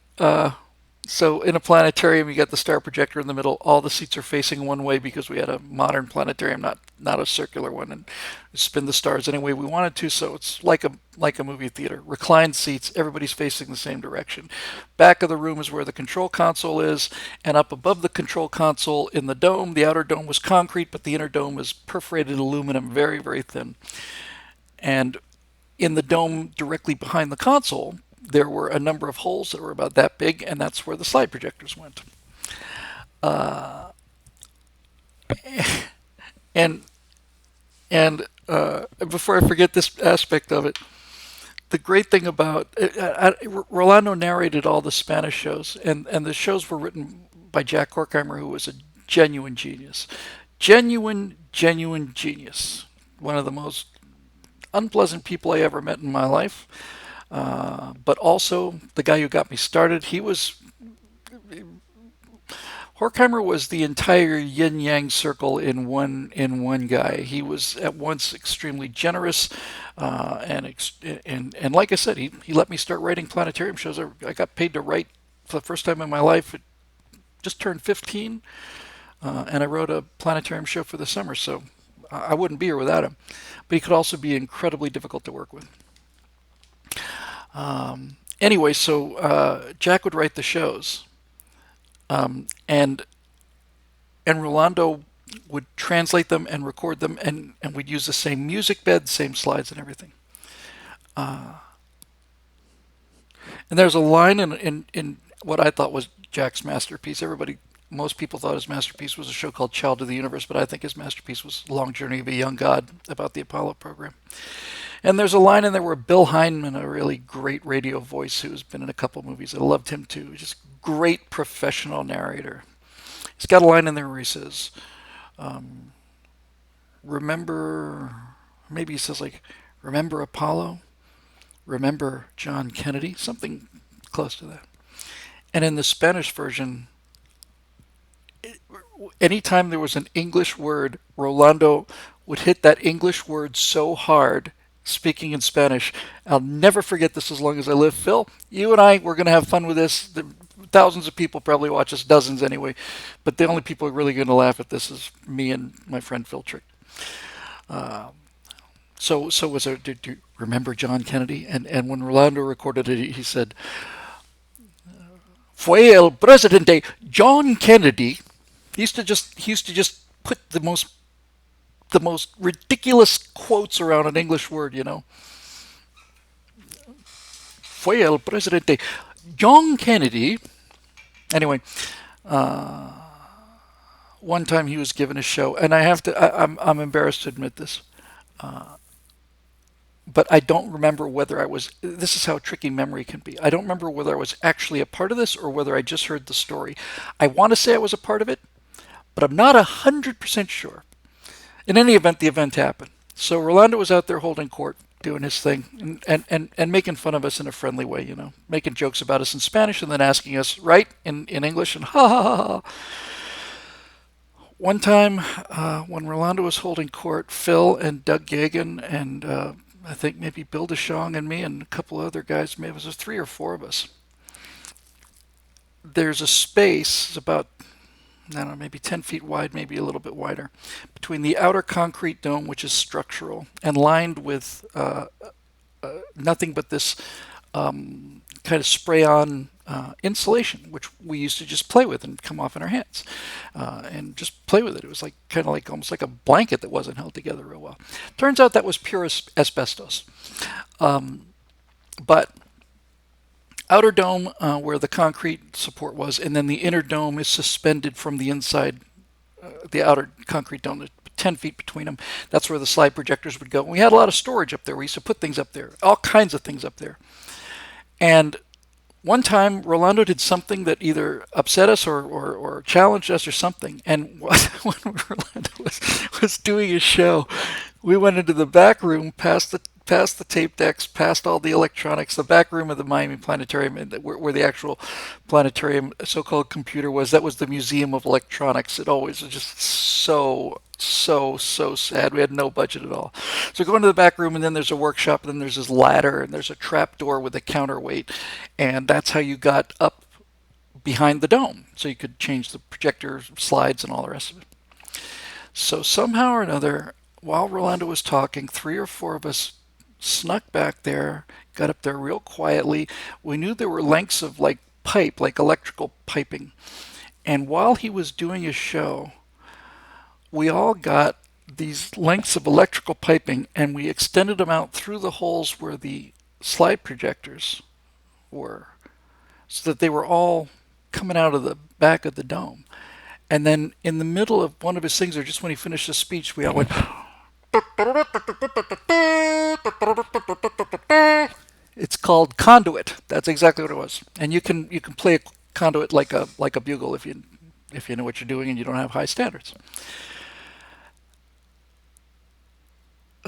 so in a planetarium, you got the star projector in the middle. All the seats are facing one way because we had a modern planetarium, not a circular one, and we spin the stars any way we wanted to. So it's like a movie theater. Reclined seats, everybody's facing the same direction. Back of the room is where the control console is, and up above the control console in the dome, the outer dome was concrete, but the inner dome is perforated aluminum, very very thin. And in the dome directly behind the console, there were a number of holes that were about that big, and that's where the slide projectors went. Uh, and before I forget this aspect of it, the great thing about Rolando narrated all the Spanish shows, and the shows were written by Jack Horkheimer, who was a genuine genius, genuine genius. One of the most unpleasant people I ever met in my life. But also the guy who got me started. Horkheimer was the entire yin yang circle in one guy. He was at once extremely generous, and like I said, he let me start writing planetarium shows. I got paid to write for the first time in my life. It just turned 15, and I wrote a planetarium show for the summer. So I wouldn't be here without him. But he could also be incredibly difficult to work with. Anyway, so Jack would write the shows, and Rolando would translate them and record them, and we'd use the same music bed, same slides, and everything. And there's a line in what I thought was Jack's masterpiece. Most people thought his masterpiece was a show called Child of the Universe, but I think his masterpiece was Long Journey of a Young God about the Apollo program. And there's a line in there where Bill Heineman, a really great radio voice who's been in a couple movies, I loved him too. Just great professional narrator. He's got a line in there where he says, remember, maybe he says like, remember Apollo? Remember John Kennedy? Something close to that. And in the Spanish version, anytime there was an English word, Rolando would hit that English word so hard, speaking in Spanish. I'll never forget this as long as I live. Phil, you and I, we're going to have fun with this. Thousands of people probably watch us, dozens anyway, but the only people who are really going to laugh at this is me and my friend Phil Trick. So was there, do you remember John Kennedy? And when Rolando recorded it, he said, Fue el presidente John Kennedy. He used to just put the most ridiculous quotes around an English word, you know. Fue el presidente John Kennedy. Anyway, one time he was given a show, and I'm embarrassed to admit this, but I don't remember whether I was. This is how tricky memory can be. I don't remember whether I was actually a part of this or whether I just heard the story. I want to say I was a part of it, but I'm not 100% sure. In any event, the event happened. So Rolando was out there holding court, doing his thing, and making fun of us in a friendly way, you know, making jokes about us in Spanish and then asking us, right, in English, and ha ha ha ha. One time, when Rolando was holding court, Phil and Doug Gagan and I think maybe Bill DeShong and me and a couple other guys, maybe it was 3 or 4 of us. There's a space, it's about, I don't know, maybe 10 feet wide, maybe a little bit wider, between the outer concrete dome, which is structural, and lined with nothing but this kind of spray-on insulation, which we used to just play with and come off in our hands and just play with it. It was like kind of like almost like a blanket that wasn't held together real well. Turns out that was pure asbestos. But outer dome where the concrete support was, and then the inner dome is suspended from the inside, the outer concrete dome, 10 feet between them. That's where the slide projectors would go. And we had a lot of storage up there. We used to put things up there, all kinds of things up there. And one time, Rolando did something that either upset us or challenged us or something. And when Rolando was doing his show, we went into the back room, past the tape decks, past all the electronics, the back room of the Miami Planetarium, where the actual planetarium, so-called computer was. That was the Museum of Electronics. It always was just so sad. We had no budget at all. So go into the back room, and then there's a workshop, and then there's this ladder, and there's a trap door with a counterweight, and that's how you got up behind the dome, so you could change the projector slides and all the rest of it. So somehow or another, while Rolando was talking, 3 or 4 of us snuck back there, got up there real quietly. We knew there were lengths of like pipe, like electrical piping. And while he was doing his show, we all got these lengths of electrical piping and we extended them out through the holes where the slide projectors were, so that they were all coming out of the back of the dome. And then in the middle of one of his things, or just when he finished his speech, we all went. It's called conduit. That's exactly what it was. And you can play a conduit like a bugle if you know what you're doing and you don't have high standards.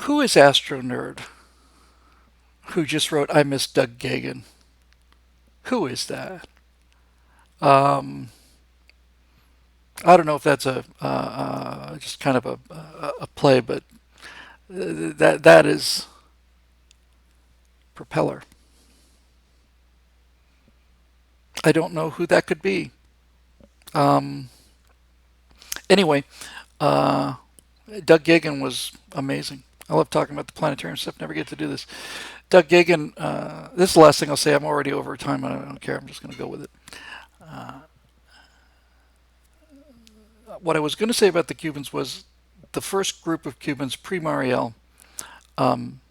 Who is Astro Nerd who just wrote, I miss Doug Gagan? Who is that? I don't know if that's a just kind of a play, but that is Propeller. I don't know who that could be. Anyway, Doug Gagan was amazing. I love talking about the planetarium stuff. Never get to do this. Doug Gagan. This is the last thing I'll say. I'm already over time. I don't care. I'm just going to go with it. what I was going to say about the Cubans was the first group of Cubans pre-Mariel. Um,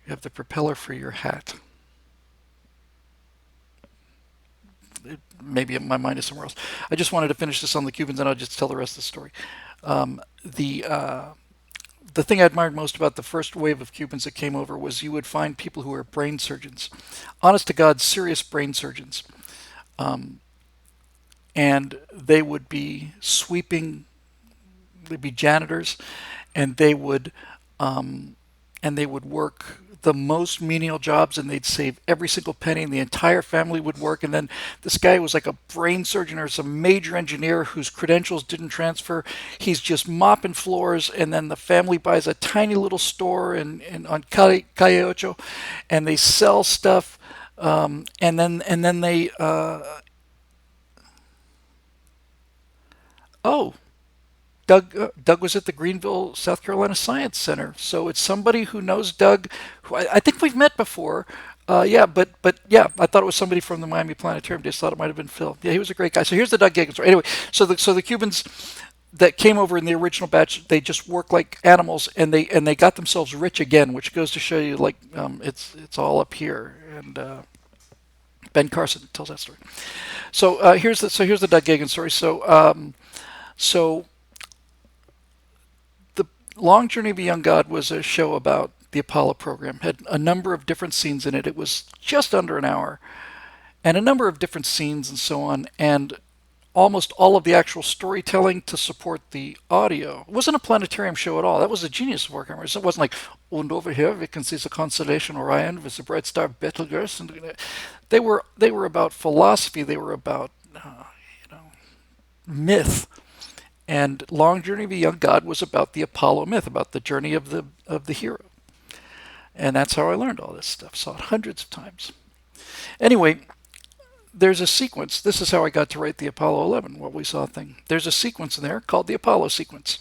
you have the propeller for your hat. Maybe my mind is somewhere else. I just wanted to finish this on the Cubans, and I'll just tell the rest of the story. The thing I admired most about the first wave of Cubans that came over was you would find people who were brain surgeons, honest to God, serious brain surgeons, um, and they would be sweeping. They'd be janitors, and um, they would work the most menial jobs, and they'd save every single penny, and the entire family would work. And then this guy was like a brain surgeon or some major engineer whose credentials didn't transfer. He's just mopping floors, and then the family buys a tiny little store in on Calle Ocho, and they sell stuff. And then they oh, Doug was at the Greenville, South Carolina Science Center, so it's somebody who knows Doug, who I think we've met before. Yeah, but yeah, I thought it was somebody from the Miami Planetarium. Just thought it might have been Phil. Yeah, he was a great guy. So here's the Doug Gagan story. Anyway, so the Cubans that came over in the original batch, they just worked like animals, and they got themselves rich again, which goes to show you like it's all up here. And Ben Carson tells that story. So here's the Doug Gagan story. So the Long Journey of a Young God was a show about the Apollo program. Had a number of different scenes in it. It was just under an hour, and a number of different scenes and so on, and almost all of the actual storytelling to support the audio. It wasn't a planetarium show at all. That was a genius of Warhammer. It wasn't like, and over here we can see the constellation Orion with the bright star Betelgeuse. And they were about philosophy. They were about myth. And Long Journey of a Young God was about the Apollo myth, about the journey of the hero. And that's how I learned all this stuff. Saw it hundreds of times. Anyway, there's a sequence. This is how I got to write the Apollo 11, what we saw thing. There's a sequence in there called the Apollo sequence.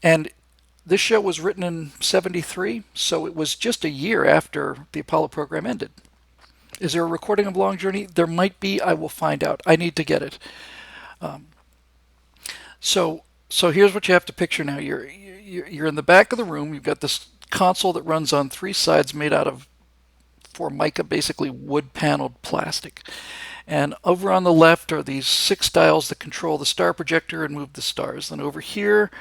And this show was written in 73, so it was just a year after the Apollo program ended. Is there a recording of Long Journey? There might be. I will find out. I need to get it. Um, so here's what you have to picture now. You're in the back of the room. You've got this console that runs on three sides made out of Formica, basically wood paneled plastic. And over on the left are these 6 dials that control the star projector and move the stars. Then over here,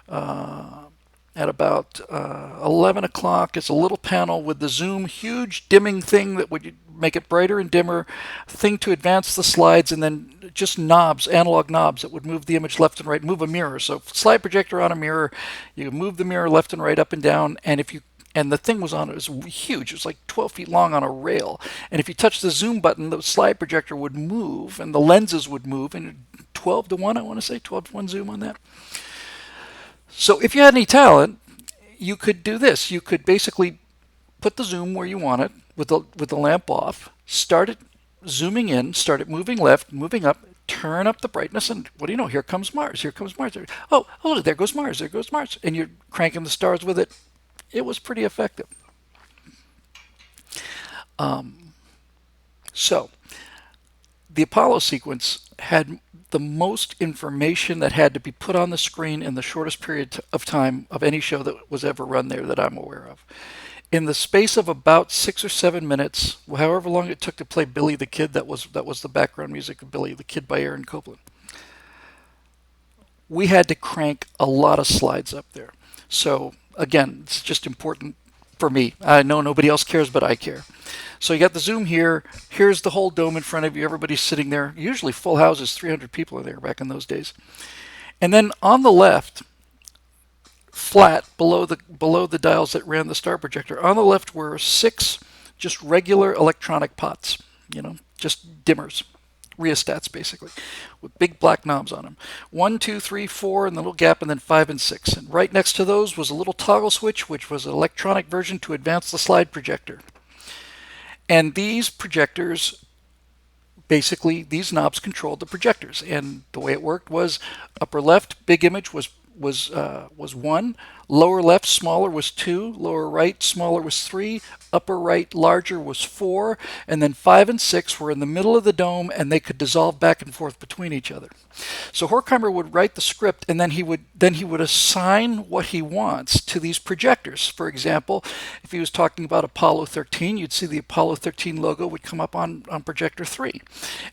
at about 11 o'clock, it's a little panel with the zoom, huge dimming thing that would make it brighter and dimmer, thing to advance the slides, and then just knobs, analog knobs that would move the image left and right, move a mirror. So slide projector on a mirror, you move the mirror left and right, up and down, and the thing was on, it was huge. It was like 12 feet long on a rail. And if you touch the zoom button, the slide projector would move and the lenses would move. And 12 to 1, I want to say, 12 to 1 zoom on that. So if you had any talent, you could do this. You could basically put the zoom where you want it with the lamp off, start it zooming in, start it moving left, moving up, turn up the brightness, and what do you know? Here comes Mars. Here comes Mars. Oh, there goes Mars. There goes Mars. And you're cranking the stars with it. It was pretty effective. So the Apollo sequence had the most information that had to be put on the screen in the shortest period of time of any show that was ever run there that I'm aware of. In the space of about 6 or 7 minutes, however long it took to play Billy the Kid, that was the background music of Billy the Kid by Aaron Copland, we had to crank a lot of slides up there. So again, it's just important for me. I know nobody else cares, but I care. So you got the zoom here. Here's the whole dome in front of you. Everybody's sitting there. Usually full houses, 300 people are there back in those days. And then on the left, flat below the dials that ran the star projector, on the left were 6 just regular electronic pots, just dimmers, rheostats basically, with big black knobs on them. 1, 2, 3, 4, and the little gap, and then 5 and 6. And right next to those was a little toggle switch, which was an electronic version to advance the slide projector. And these projectors, basically, these knobs controlled the projectors. And the way it worked was upper left, big image was was 1, lower left smaller was 2, lower right smaller was 3, upper right larger was 4, and then 5 and 6 were in the middle of the dome, and they could dissolve back and forth between each other. So Horkheimer would write the script, and then he would assign what he wants to these projectors. For example, if he was talking about Apollo 13, you'd see the Apollo 13 logo would come up on projector 3,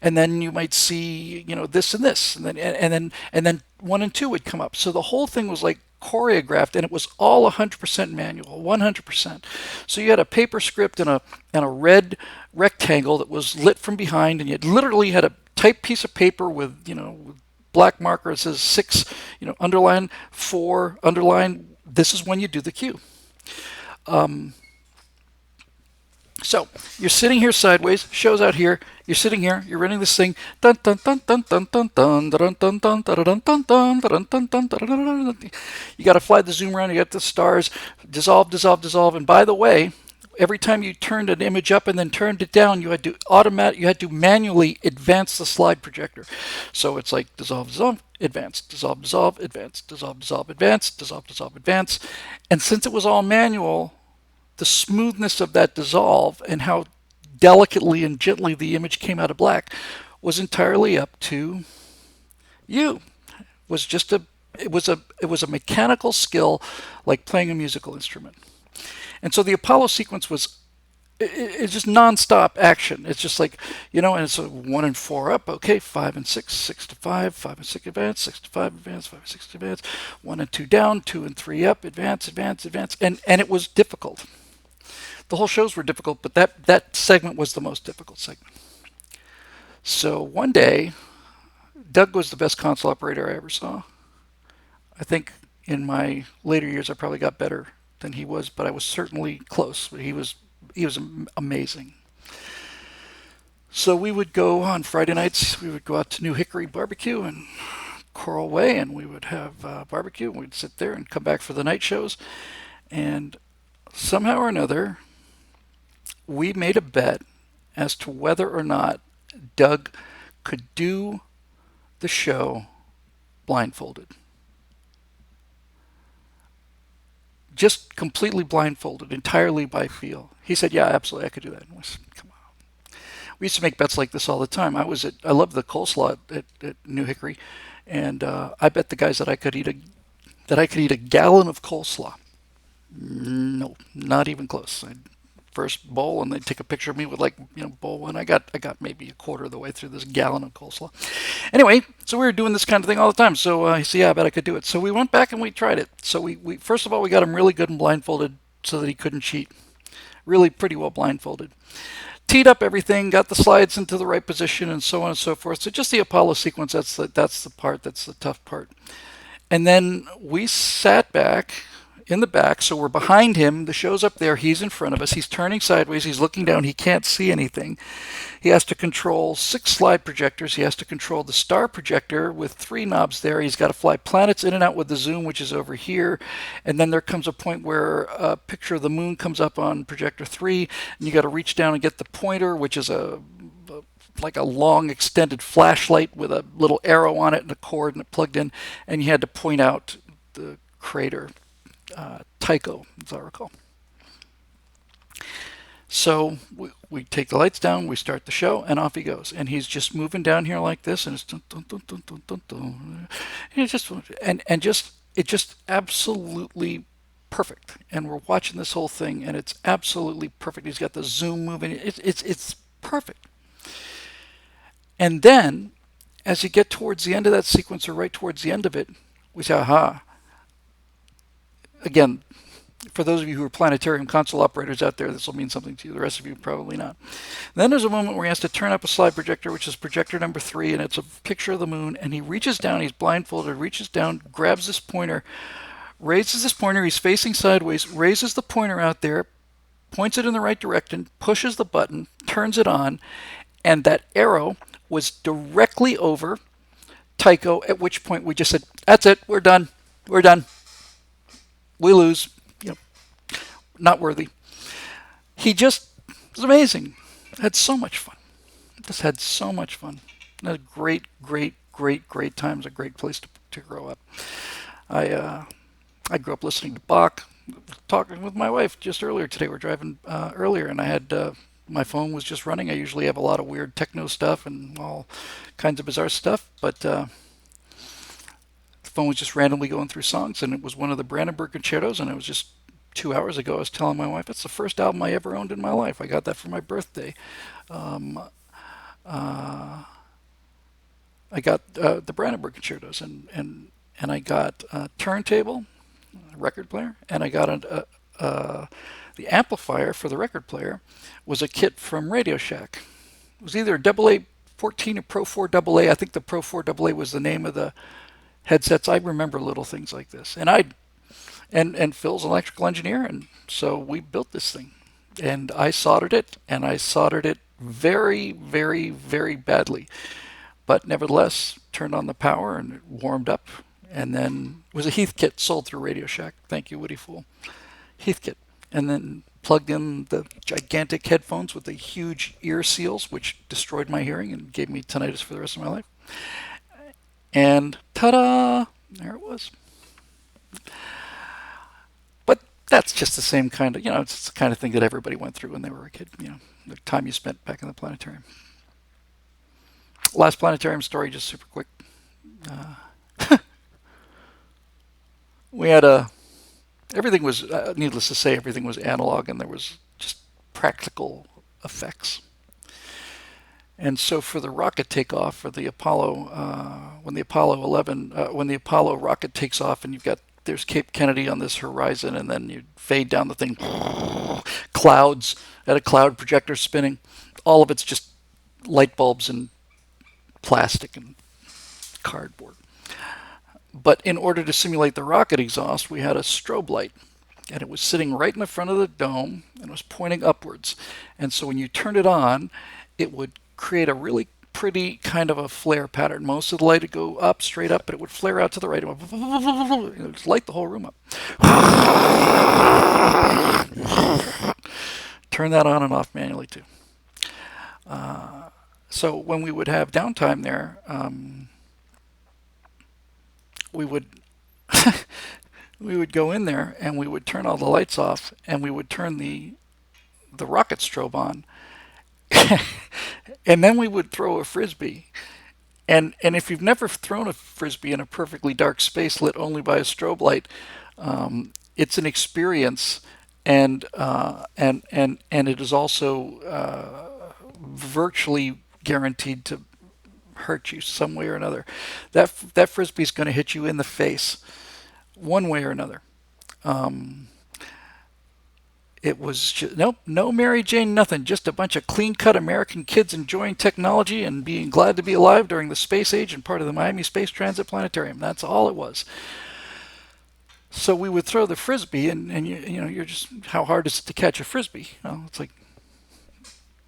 and then you might see this and this, and then 1 and 2 would come up. So the whole thing was like choreographed, and it was all 100% manual, 100%. So you had a paper script and a red rectangle that was lit from behind, and you literally had a typed piece of paper with black marker. It says 6, underline 4, underline. This is when you do the cue. So you're sitting here sideways, shows out here. You're sitting here, you're running this thing. Dun dun dun dun dun dun dun dun dun dun dun dun dun dun dun dun dun. You got to fly the zoom around. You got the stars, dissolve, dissolve, dissolve. And by the way, every time you turned an image up and then turned it down, you had to manually advance the slide projector. So it's like dissolve, dissolve, advance, dissolve, dissolve, advance, dissolve, dissolve, advance, dissolve, dissolve, advance. And since it was all manual, the smoothness of that dissolve and how delicately and gently the image came out of black was entirely up to you. It was a mechanical skill, like playing a musical instrument. And so the Apollo sequence it's just nonstop action. It's just like, and it's a 1 and 4 up, okay, 5 and 6, 6 to 5, 5 and 6 advance, 6 to 5 advance, 5 and 6 advance, 1 and 2 down, 2 and 3 up, advance, advance, advance. And it was difficult. The whole shows were difficult, but that segment was the most difficult segment. So one day, Doug was the best console operator I ever saw. I think in my later years I probably got better than he was, but I was certainly close. But he was amazing. So we would go on Friday nights. We would go out to New Hickory Barbecue and Coral Way, and we would have barbecue. And we'd sit there and come back for the night shows. And somehow or another, we made a bet as to whether or not Doug could do the show blindfolded. Just completely blindfolded, entirely by feel. He said, yeah, absolutely, I could do that. And we said, come on. We used to make bets like this all the time. I loved the coleslaw at New Hickory, and I bet the guys that I could eat a gallon of coleslaw. No, not even close. First bowl, and they'd take a picture of me with bowl one. I got maybe a quarter of the way through this gallon of coleslaw. Anyway, so we were doing this kind of thing all the time. So he said, yeah, I bet I could do it. So we went back and we tried it. So we first of all, we got him really good and blindfolded so that he couldn't cheat. Really pretty well blindfolded. Teed up everything, got the slides into the right position, and so on and so forth. So just the Apollo sequence, that's the part, that's the tough part. And then we sat back in the back, so we're behind him. The show's up there. He's in front of us. He's turning sideways. He's looking down. He can't see anything. He has to control 6 slide projectors. He has to control the star projector with 3 knobs there. He's got to fly planets in and out with the zoom, which is over here. And then there comes a point where a picture of the moon comes up on projector 3, and you got to reach down and get the pointer, which is like a long extended flashlight with a little arrow on it and a cord, and it plugged in, and you had to point out the crater. Tycho, as I recall. So we take the lights down, we start the show, and off he goes. And he's just moving down here like this, and it's dun, dun, dun, dun, dun, dun, dun. And it's just absolutely perfect. And we're watching this whole thing, and it's absolutely perfect. He's got the zoom moving. It's perfect. And then, as you get towards the end of that sequence, or right towards the end of it, we say, aha. Again, for those of you who are planetarium console operators out there, this will mean something to you. The rest of you, probably not. Then there's a moment where he has to turn up a slide projector, which is projector number 3, and it's a picture of the moon. And he reaches down, he's blindfolded, reaches down, grabs this pointer, raises this pointer, he's facing sideways, raises the pointer out there, points it in the right direction, pushes the button, turns it on, and that arrow was directly over Tycho, at which point we just said, that's it, we're done, we're done. We lose, not worthy. He just was amazing. Had so much fun. Just had so much fun. Had a great, great, great, great time. It was a great place to grow up. I I grew up listening to Bach. Talking with my wife just earlier today, we're driving earlier, and I had my phone was just running. I usually have a lot of weird techno stuff and all kinds of bizarre stuff, but the phone was just randomly going through songs, and it was one of the Brandenburg concertos, and it was just 2 hours ago. I was telling my wife it's the first album I ever owned in my life. I got that for my birthday. Um, uh, I got the Brandenburg concertos, and I got a turntable, a record player, and I got the amplifier for the record player was a kit from Radio Shack. It was either a double A 14 or Pro 4 double A. I think the Pro 4 double A was the name of the headsets. I remember little things like this, and Phil's an electrical engineer, and so we built this thing, and I soldered it, and I soldered it very, very, very badly, but nevertheless turned on the power and it warmed up, and then it was a Heath kit sold through Radio Shack. Thank you, Woody Fool. Heath kit, and then plugged in the gigantic headphones with the huge ear seals, which destroyed my hearing and gave me tinnitus for the rest of my life. And ta-da! There it was. But that's just the same kind of, it's the kind of thing that everybody went through when they were a kid, the time you spent back in the planetarium. Last planetarium story, just super quick. We had everything was, needless to say, everything was analog, and there was just practical effects. And so for the rocket takeoff, for the Apollo, when the Apollo 11, when the Apollo rocket takes off, and there's Cape Kennedy on this horizon, and then you fade down the thing, clouds, at a cloud projector spinning. All of it's just light bulbs and plastic and cardboard. But in order to simulate the rocket exhaust, we had a strobe light, and it was sitting right in the front of the dome, and it was pointing upwards. And so when you turned it on, it would create a really pretty kind of a flare pattern. Most of the light would go up, straight up, but it would flare out to the right. It would just light the whole room up. Turn that on and off manually too. So when we would have downtime there, we would we would go in there and we would turn all the lights off, and we would turn the rocket strobe on. And then we would throw a frisbee. And if you've never thrown a frisbee in a perfectly dark space lit only by a strobe light, it's an experience, and it is also virtually guaranteed to hurt you some way or another. That frisbee is going to hit you in the face, one way or another. It was just, nope, no Mary Jane, nothing. Just a bunch of clean-cut American kids enjoying technology and being glad to be alive during the space age and part of the Miami Space Transit Planetarium. That's all it was. So we would throw the frisbee, and you're just, how hard is it to catch a frisbee? Well, it's like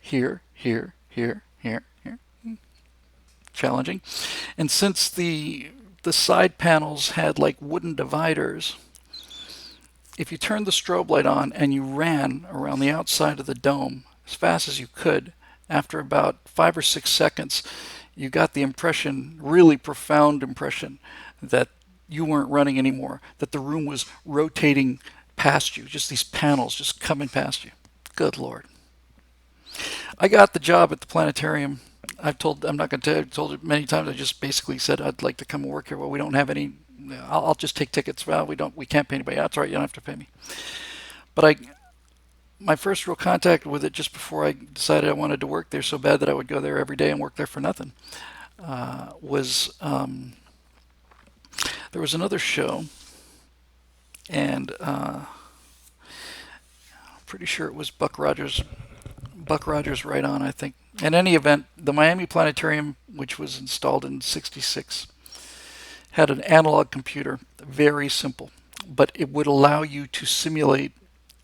here, here, here, here, here. Challenging. And since the side panels had like wooden dividers, if you turned the strobe light on and you ran around the outside of the dome as fast as you could, after about 5 or 6 seconds, you got the impression, really profound impression, that you weren't running anymore, that the room was rotating past you, just these panels just coming past you. Good Lord. I got the job at the planetarium. I'm not going to tell you, I've told it many times. I just basically said I'd like to come and work here. Well, we don't have any. I'll just take tickets. Well, we can't pay anybody. That's all right. You don't have to pay me. But my first real contact with it, just before I decided I wanted to work there so bad that I would go there every day and work there for nothing, was there was another show, and pretty sure it was Buck Rogers Right On, I think. In any event, the Miami Planetarium, which was installed in '66, had an analog computer, very simple, but it would allow you to simulate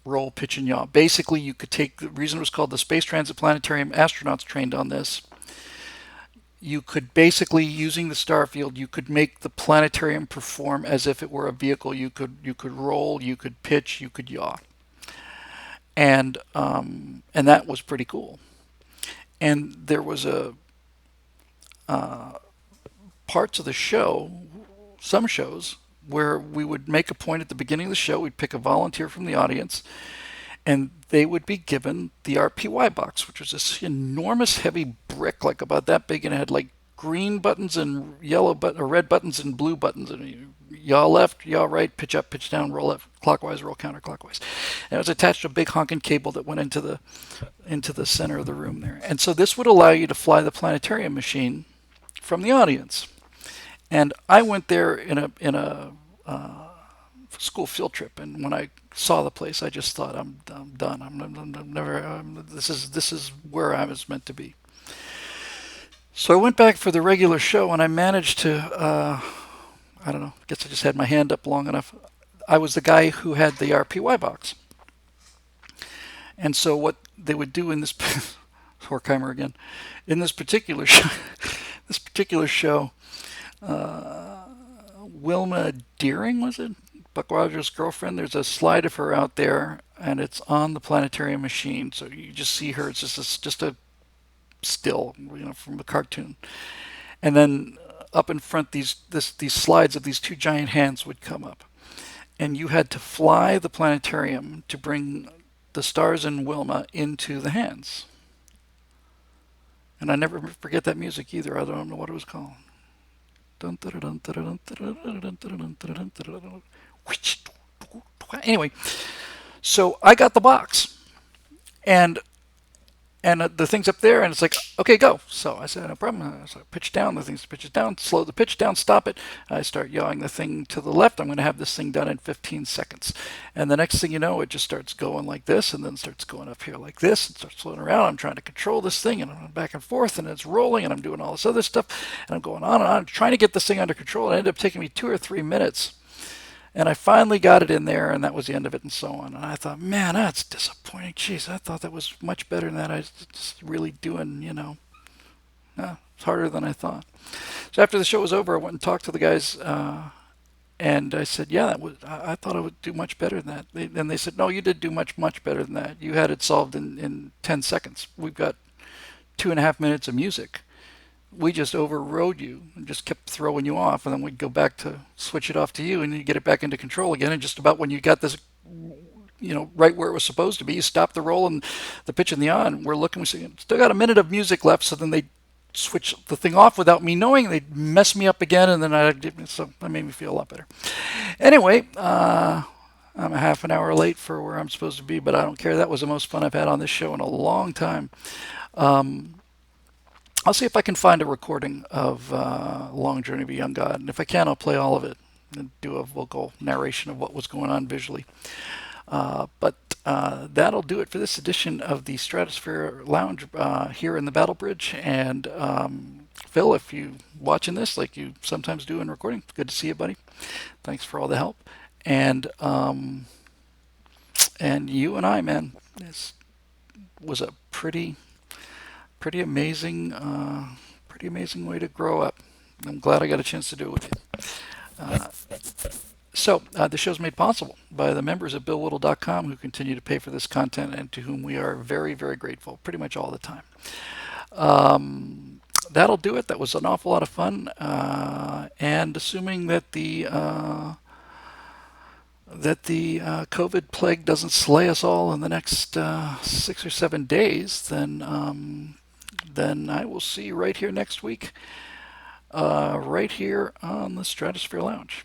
roll, pitch, and yaw. Basically, you could take, the reason it was called the Space Transit Planetarium, astronauts trained on this. You could basically, using the Starfield, you could make the planetarium perform as if it were a vehicle. You could roll, you could pitch, you could yaw. And that was pretty cool. And there was parts of the show, some shows, where we would make a point at the beginning of the show. We'd pick a volunteer from the audience, and they would be given the RPY box, which was this enormous heavy brick, like about that big, and it had like green buttons and yellow or red buttons and blue buttons, and yaw left, yaw right, pitch up, pitch down, roll left, clockwise, roll counterclockwise. And it was attached to a big honking cable that went into the center of the room there. And so this would allow you to fly the planetarium machine from the audience. And I went there in a school field trip, and when I saw the place, I just thought, I'm done. I'm never. This is where I was meant to be. So I went back for the regular show, and I managed to. I don't know. I guess I just had my hand up long enough. I was the guy who had the RPY box, and so what they would do in this Horkheimer again, in this particular show, Wilma Deering, was it? Buck Rogers' girlfriend. There's a slide of her out there, and it's on the planetarium machine. So you just see her. It's just a still, from a cartoon. And then up in front, these slides of these two giant hands would come up, and you had to fly the planetarium to bring the stars and Wilma into the hands. And I never forget that music either. I don't know what it was called. Anyway, so I got the box, and the thing's up there, and it's like, okay, go. So I said, no problem. So I pitch down, the thing's pitches down, slow the pitch down, stop it. I start yawing the thing to the left. I'm going to have this thing done in 15 seconds. And the next thing you know, it just starts going like this, and then starts going up here like this, and starts floating around. I'm trying to control this thing, and I'm back and forth, and it's rolling, and I'm doing all this other stuff, and I'm going on and on, trying to get this thing under control. It ended up taking me 2 or 3 minutes. And I finally got it in there, and that was the end of it, and so on. And I thought, man, that's disappointing. Jeez, I thought that was much better than that. I was just really doing, it's harder than I thought. So after the show was over, I went and talked to the guys, and I said, yeah, I thought I would do much better than that. And they said, no, you did do much, much better than that. You had it solved in 10 seconds. We've got 2.5 minutes of music. We just overrode you and just kept throwing you off, and then we'd go back to switch it off to you, and you get it back into control again. And just about when you got this, right where it was supposed to be, you stop the roll and the pitch and the on. We're looking, we still got a minute of music left. So then they switch the thing off without me knowing. They'd mess me up again, and then so that made me feel a lot better. Anyway, I'm a half an hour late for where I'm supposed to be, but I don't care. That was the most fun I've had on this show in a long time. I'll see if I can find a recording of Long Journey of a Young God, and if I can, I'll play all of it and do a vocal narration of what was going on visually. But that'll do it for this edition of the Stratosphere Lounge here in the Battle Bridge. And Phil, if you're watching this, like you sometimes do in recording, good to see you, buddy. Thanks for all the help. And you and I, man, this was a pretty amazing way to grow up. I'm glad I got a chance to do it with you. So the show's made possible by the members of BillWhittle.com who continue to pay for this content, and to whom we are very, very grateful pretty much all the time. That'll do it. That was an awful lot of fun. And assuming that the COVID plague doesn't slay us all in the next 6 or 7 days, then I will see you right here next week, right here on the Stratosphere Lounge.